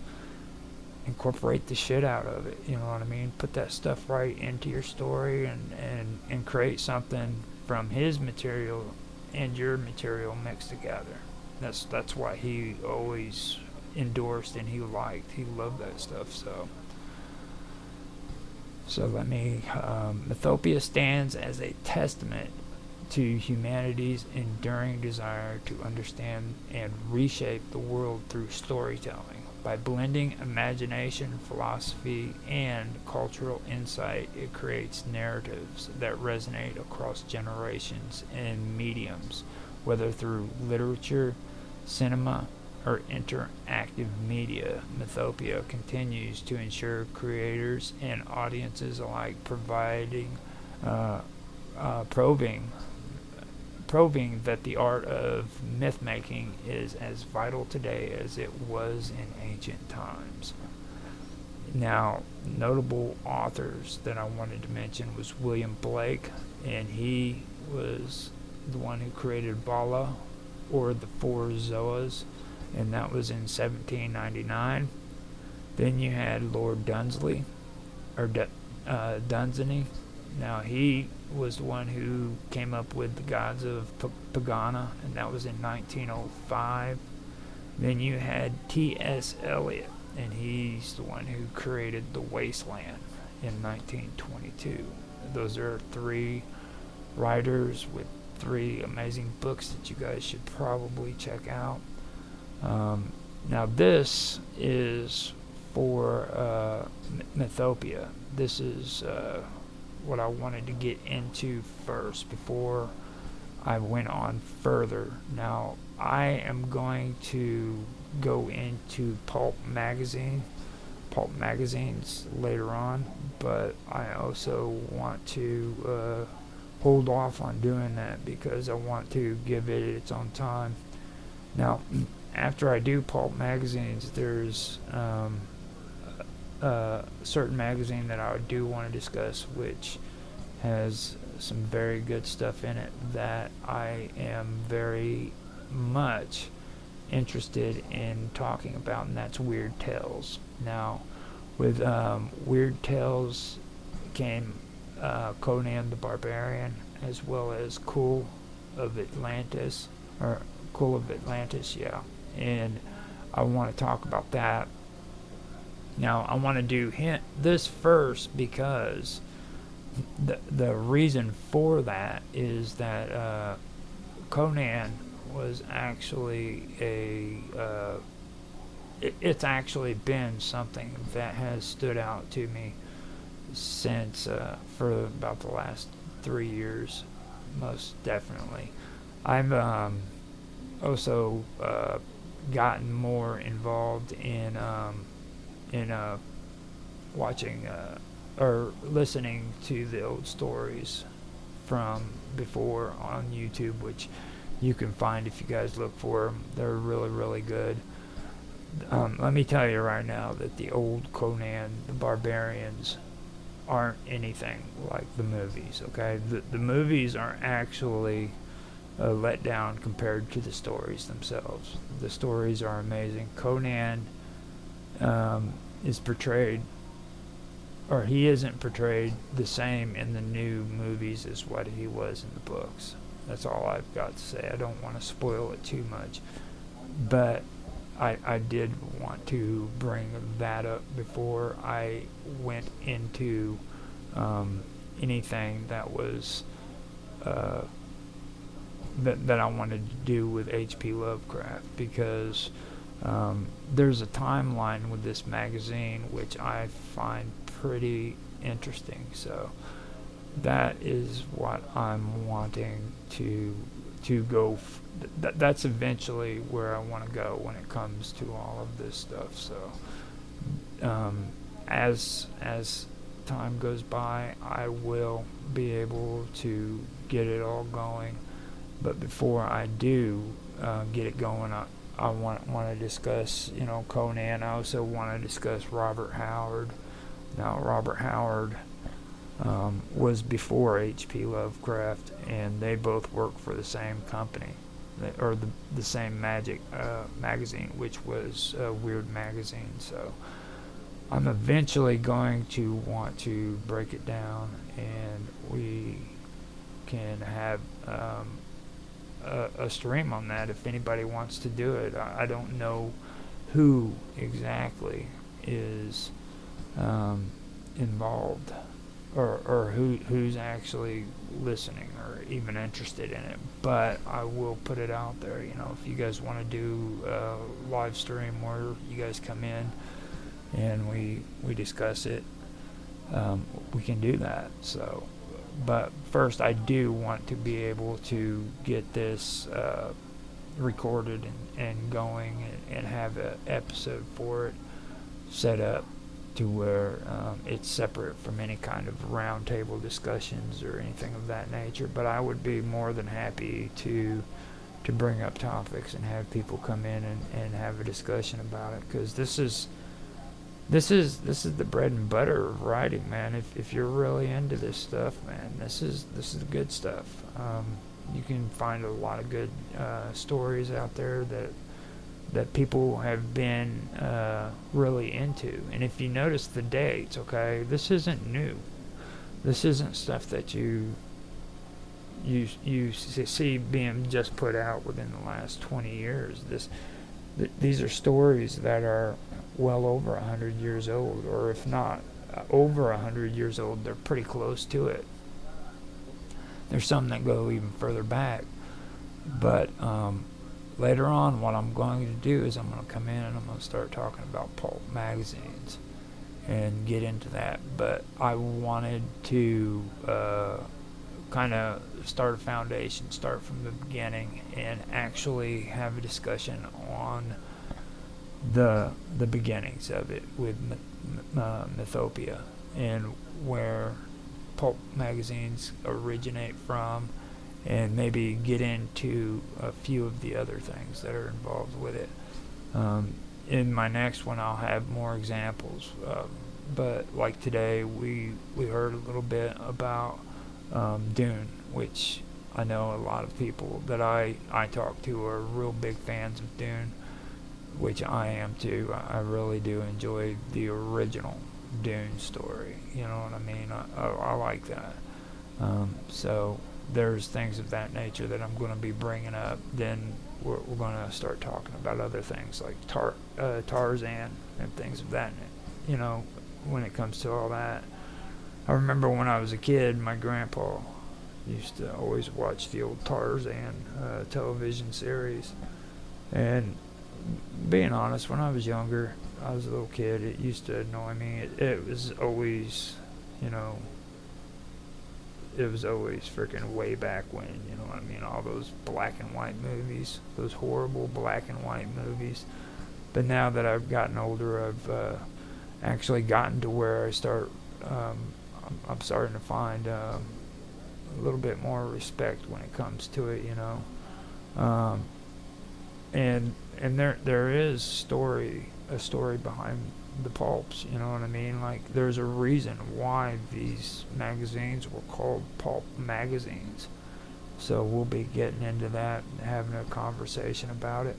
incorporate the shit out of it, you know what I mean? Put that stuff right into your story, and create something from his material and your material mixed together. That's why he always endorsed, and he loved that stuff. So let me, Mythopia stands as a testament to humanity's enduring desire to understand and reshape the world through storytelling. By blending imagination, philosophy, and cultural insight, it creates narratives that resonate across generations and mediums, whether through literature, cinema, or interactive media. Mythopia continues to ensure creators and audiences alike proving that the art of myth making is as vital today as it was in ancient times. Now, notable authors that I wanted to mention was William Blake, and he was the one who created Vala, or the Four Zoas, and that was in 1799. Then you had Lord Dunsley, or Dunsany. Now, he was the one who came up with the Gods of Pagana, and that was in 1905. Then you had T.S. Eliot, and he's the one who created The Wasteland in 1922. Those are three writers with three amazing books that you guys should probably check out. Now this is for Mythopia. This is what I wanted to get into first before I went on further. Now, I am going to go into pulp magazines later on, but I also want to hold off on doing that because I want to give it its own time. Now, after I do pulp magazines, there's a certain magazine that I do want to discuss, which has some very good stuff in it that I am very much interested in talking about, and that's Weird Tales. Now, with Weird Tales came Conan the Barbarian, as well as Cool of Atlantis, yeah. And I want to talk about that. Now, I want to do this first because the reason for that is that Conan was actually it's actually been something that has stood out to me since for about the last 3 years, most definitely. I've also gotten more involved in watching or listening to the old stories from before on YouTube, which you can find if you guys look for them. They're really, really good. Let me tell you right now that the old Conan the Barbarians aren't anything like the movies, okay? The movies are actually a letdown compared to the stories themselves. The stories are amazing. Conan is portrayed, or he isn't portrayed the same in the new movies as what he was in the books. That's all I've got to say. I don't want to spoil it too much, but I did want to bring that up before I went into anything that was that I wanted to do with H.P. Lovecraft, because there's a timeline with this magazine which I find pretty interesting. So that is what I'm wanting to go. That's eventually where I want to go when it comes to all of this stuff. So as time goes by, I will be able to get it all going. But before I do get it going, I want to discuss, Conan. I also want to discuss Robert Howard. Now, Robert Howard was before H.P. Lovecraft, and they both worked for the same company, or the same magazine, which was Weird Magazine. So I'm eventually going to want to break it down, and we can have a stream on that if anybody wants to do it. I don't know who exactly is involved, or who's actually listening or even interested in it, but I will put it out there. If you guys want to do a live stream where you guys come in and we discuss it, we can do that. So, but first I do want to be able to get this recorded and going, and have an episode for it set up to where it's separate from any kind of roundtable discussions or anything of that nature. But I would be more than happy to bring up topics and have people come in and have a discussion about it, because this is this is the bread and butter of writing, man. If you're really into this stuff, man, this is the good stuff. You can find a lot of good stories out there that people have been really into. And if you notice the dates, okay, this isn't new. This isn't stuff that you see being just put out within the last 20 years. These are stories that are well over 100 years old, or if not over 100 years old, they're pretty close to it. There's some that go even further back. But later on, what I'm going to do is I'm going to come in and I'm going to start talking about pulp magazines and get into that. But I wanted to kind of start a foundation, start from the beginning, and actually have a discussion on the beginnings of it with Mythopia and where pulp magazines originate from, and maybe get into a few of the other things that are involved with it. In my next one, I'll have more examples. But like today, we heard a little bit about Dune, which I know a lot of people that I talk to are real big fans of Dune, which I am too. I really do enjoy the original Dune story. You know what I mean? I like that. So there's things of that nature that I'm going to be bringing up. Then we're going to start talking about other things like Tarzan and things of that. You know, when it comes to all that. I remember when I was a kid, my grandpa used to always watch the old Tarzan television series. And being honest, when I was younger, I was a little kid, it used to annoy me. It was always, you know, it was always freaking way back when, you know what I mean, all those black and white movies, those horrible black and white movies. But now that I've gotten older, I've actually gotten to where I'm starting to find a little bit more respect when it comes to it, you know. And there is a story behind the pulps, you know what I mean? Like, there's a reason why these magazines were called pulp magazines. So we'll be getting into that and having a conversation about it.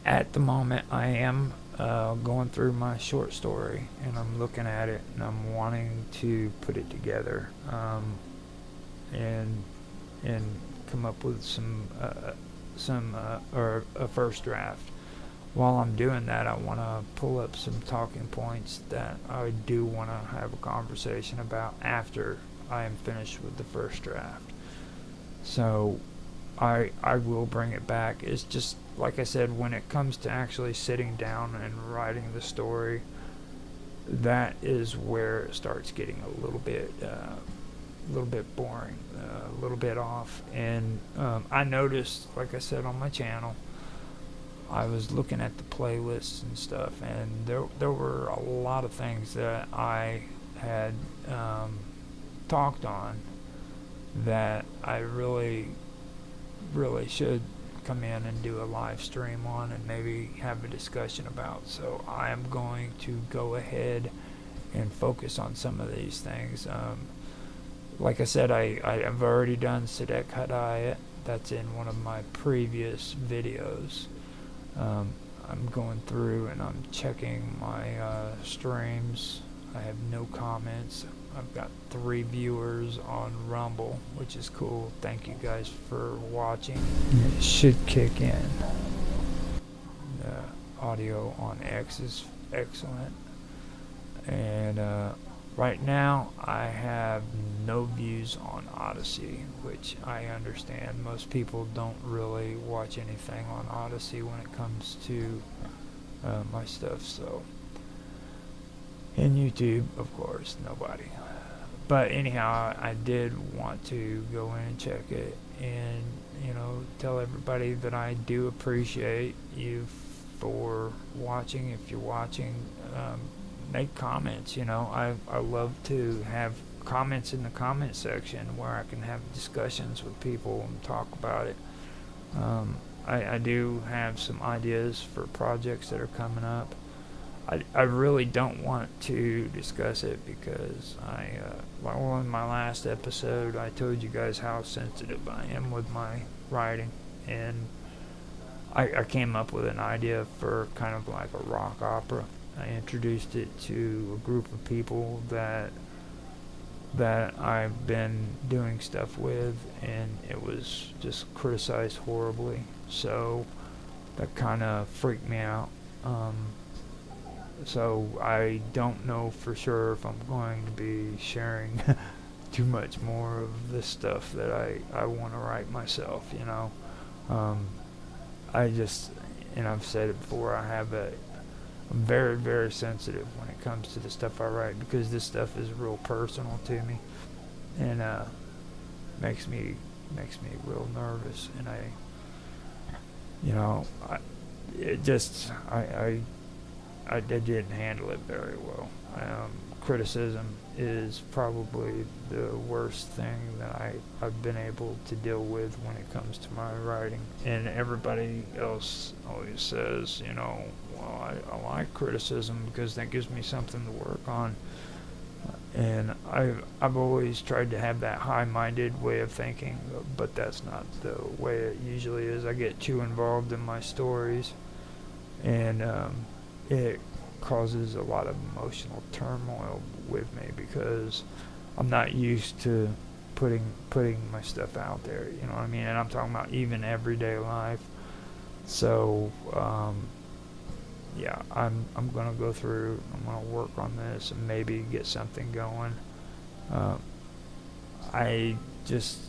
At the moment, I am going through my short story, and I'm looking at it, and I'm wanting to put it together, and come up with or a first draft. While I'm doing that, I want to pull up some talking points that I do want to have a conversation about after I am finished with the first draft. So I will bring it back. It's just, like I said, when it comes to actually sitting down and writing the story, that is where it starts getting a little bit boring, a little bit off. And I noticed, like I said, on my channel, I was looking at the playlists and stuff, and there were a lot of things that I had talked on that I really should come in and do a live stream on and maybe have a discussion about. So I am going to go ahead and focus on some of these things. Like I said, I have already done Sadek Hadayat. That's in one of my previous videos. I'm going through and I'm checking my streams. I have no comments. I've got 3 viewers on Rumble, which is cool. Thank you guys for watching. It should kick in. The audio on X is excellent. And right now I have no views on Odyssey, which I understand. Most people don't really watch anything on Odyssey when it comes to my stuff. So, and YouTube, of course, nobody. But anyhow, I did want to go in and check it and, you know, tell everybody that I do appreciate you for watching. If you're watching, make comments. You know, I love to have comments in the comment section where I can have discussions with people and talk about it. I do have some ideas for projects that are coming up. I really don't want to discuss it because well, in my last episode, I told you guys how sensitive I am with my writing, and I came up with an idea for kind of like a rock opera. I introduced it to a group of people that I've been doing stuff with, and it was just criticized horribly. So that kind of freaked me out. So I don't know for sure if I'm going to be sharing too much more of this stuff that I want to write myself, you know. I just, and I've said it before, I'm very, very sensitive when it comes to the stuff I write, because this stuff is real personal to me, and makes me real nervous, and you know, I didn't handle it very well. Criticism is probably the worst thing that I've been able to deal with when it comes to my writing. And everybody else always says, you know, well, I like criticism because that gives me something to work on. And I've always tried to have that high-minded way of thinking, but that's not the way it usually is. I get too involved in my stories, and it causes a lot of emotional turmoil with me because I'm not used to putting my stuff out there, you know what I mean? And I'm talking about even everyday life. So yeah, I'm gonna go through, I'm gonna work on this and maybe get something going. I just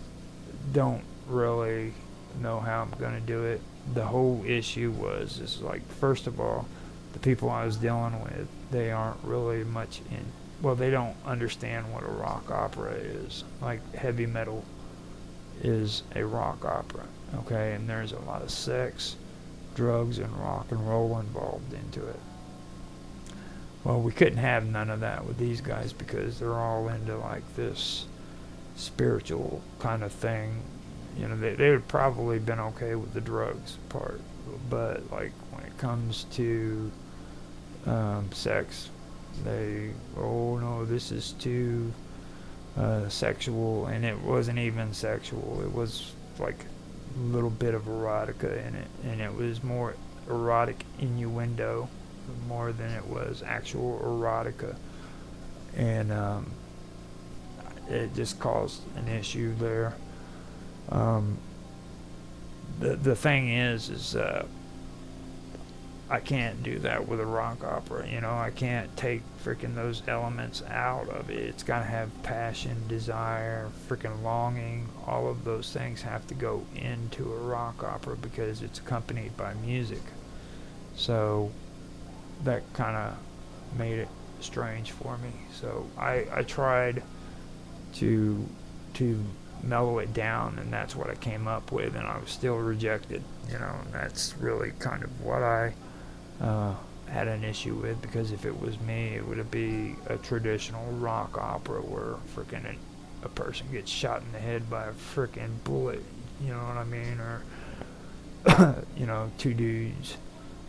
don't really know how I'm gonna do it. The whole issue is like, first of all, the people I was dealing with, they aren't really much well, they don't understand what a rock opera is. Like, heavy metal is a rock opera, okay? And there's a lot of sex, drugs, and rock and roll involved into it. Well, we couldn't have none of that with these guys because they're all into like this spiritual kind of thing. You know, they would probably been okay with the drugs part, but like when it comes to sex, oh no, this is too sexual, and it wasn't even sexual. It was like a little bit of erotica in it, and it was more erotic innuendo more than it was actual erotica, and it just caused an issue there. The thing is I can't do that with a rock opera, you know. I can't take freaking those elements out of it. It's got to have passion, desire, freaking longing. All of those things have to go into a rock opera because it's accompanied by music. So that kind of made it strange for me. So I tried to mellow it down, and that's what I came up with, and I was still rejected, you know. And that's really kind of what I had an issue with, because if it was me, it would be a traditional rock opera where freaking a person gets shot in the head by a freaking bullet, you know what I mean, or you know, two dudes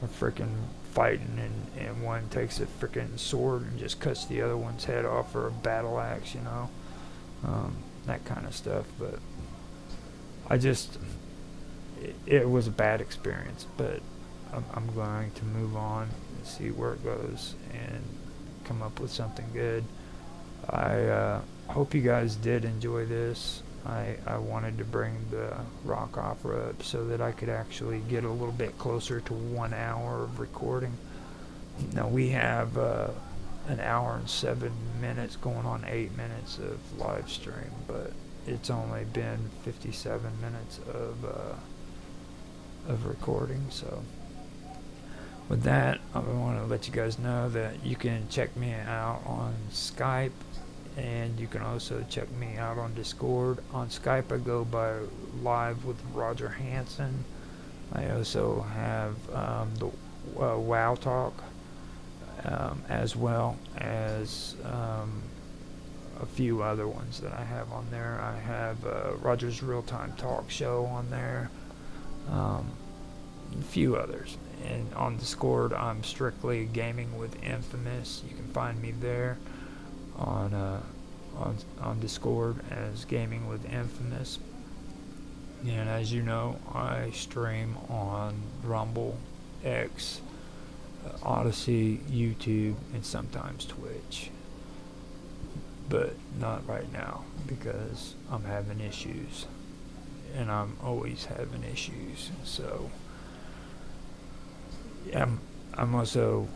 are freaking fighting, and one takes a freaking sword and just cuts the other one's head off, or a battle axe, you know, that kind of stuff. But it was a bad experience, but I'm going to move on and see where it goes and come up with something good. I hope you guys did enjoy this. I wanted to bring the rock opera up so that I could actually get a little bit closer to 1 hour of recording. Now we have an hour and 7 minutes going on 8 minutes of live stream, but it's only been 57 minutes of recording. So with that, I want to let you guys know that you can check me out on Skype, and you can also check me out on Discord. On Skype, I go by Live with Roger Hansen. I also have the WoW Talk, as well as a few other ones that I have on there. I have Roger's Real Time Talk Show on there. a few others. And on Discord, I'm strictly Gaming with Infamous. You can find me there on Discord as Gaming with Infamous. And as you know, I stream on Rumble, X, Odyssey, YouTube, and sometimes Twitch. But not right now because I'm having issues. And I'm always having issues. So I'm also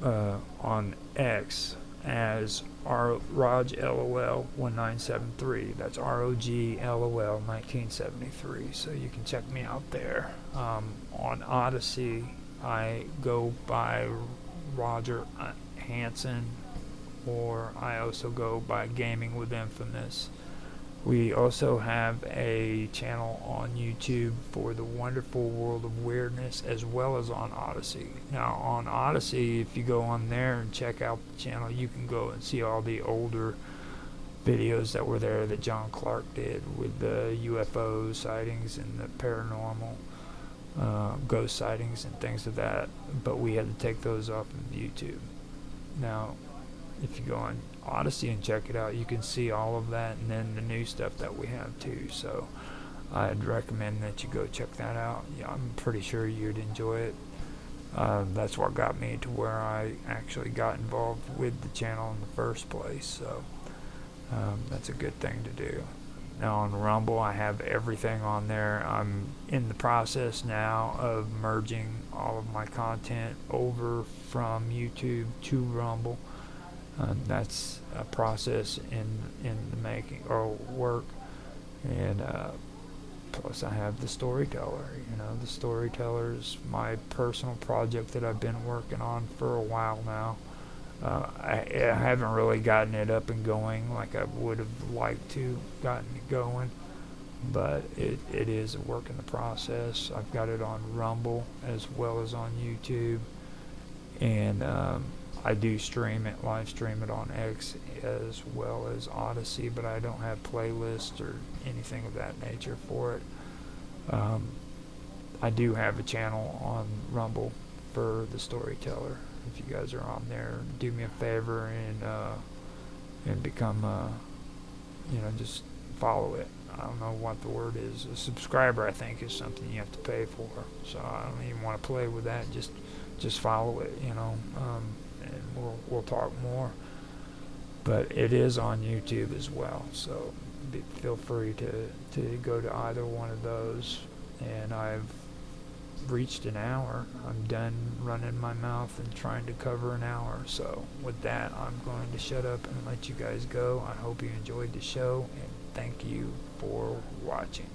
on X as RogLOL1973. That's ROGLOL 1973. So you can check me out there. On Odyssey, I go by Roger Hansen, or I also go by Gaming with Infamous. We also have a channel on YouTube for the Wonderful World of Weirdness, as well as on Odyssey. Now, on Odyssey, if you go on there and check out the channel, you can go and see all the older videos that were there that John Clark did with the UFO sightings and the paranormal ghost sightings and things of that. But we had to take those off of YouTube. Now, if you go on Odyssey and check it out, you can see all of that, and then the new stuff that we have too. So I'd recommend that you go check that out. Yeah, I'm pretty sure you'd enjoy it. That's what got me to where I actually got involved with the channel in the first place. So that's a good thing to do. Now on Rumble, I have everything on there. I'm in the process now of merging all of my content over from YouTube to Rumble. That's a process in the making or work, and plus I have the Storyteller. The Storyteller is my personal project that I've been working on for a while now. I haven't really gotten it up and going like I would have liked to gotten it going, but it is a work in the process. I've got it on Rumble as well as on YouTube, and I do live stream it on X as well as Odyssey, but I don't have playlists or anything of that nature for it. I do have a channel on Rumble for the Storyteller. If you guys are on there, do me a favor and become just follow it. I don't know what the word is. A subscriber, I think, is something you have to pay for. So I don't even want to play with that. Just follow it, and we'll talk more. But it is on YouTube as well, so feel free to go to either one of those. And I've reached an hour. I'm done running my mouth and trying to cover an hour. So with that, I'm going to shut up and let you guys go. I hope you enjoyed the show, and thank you for watching.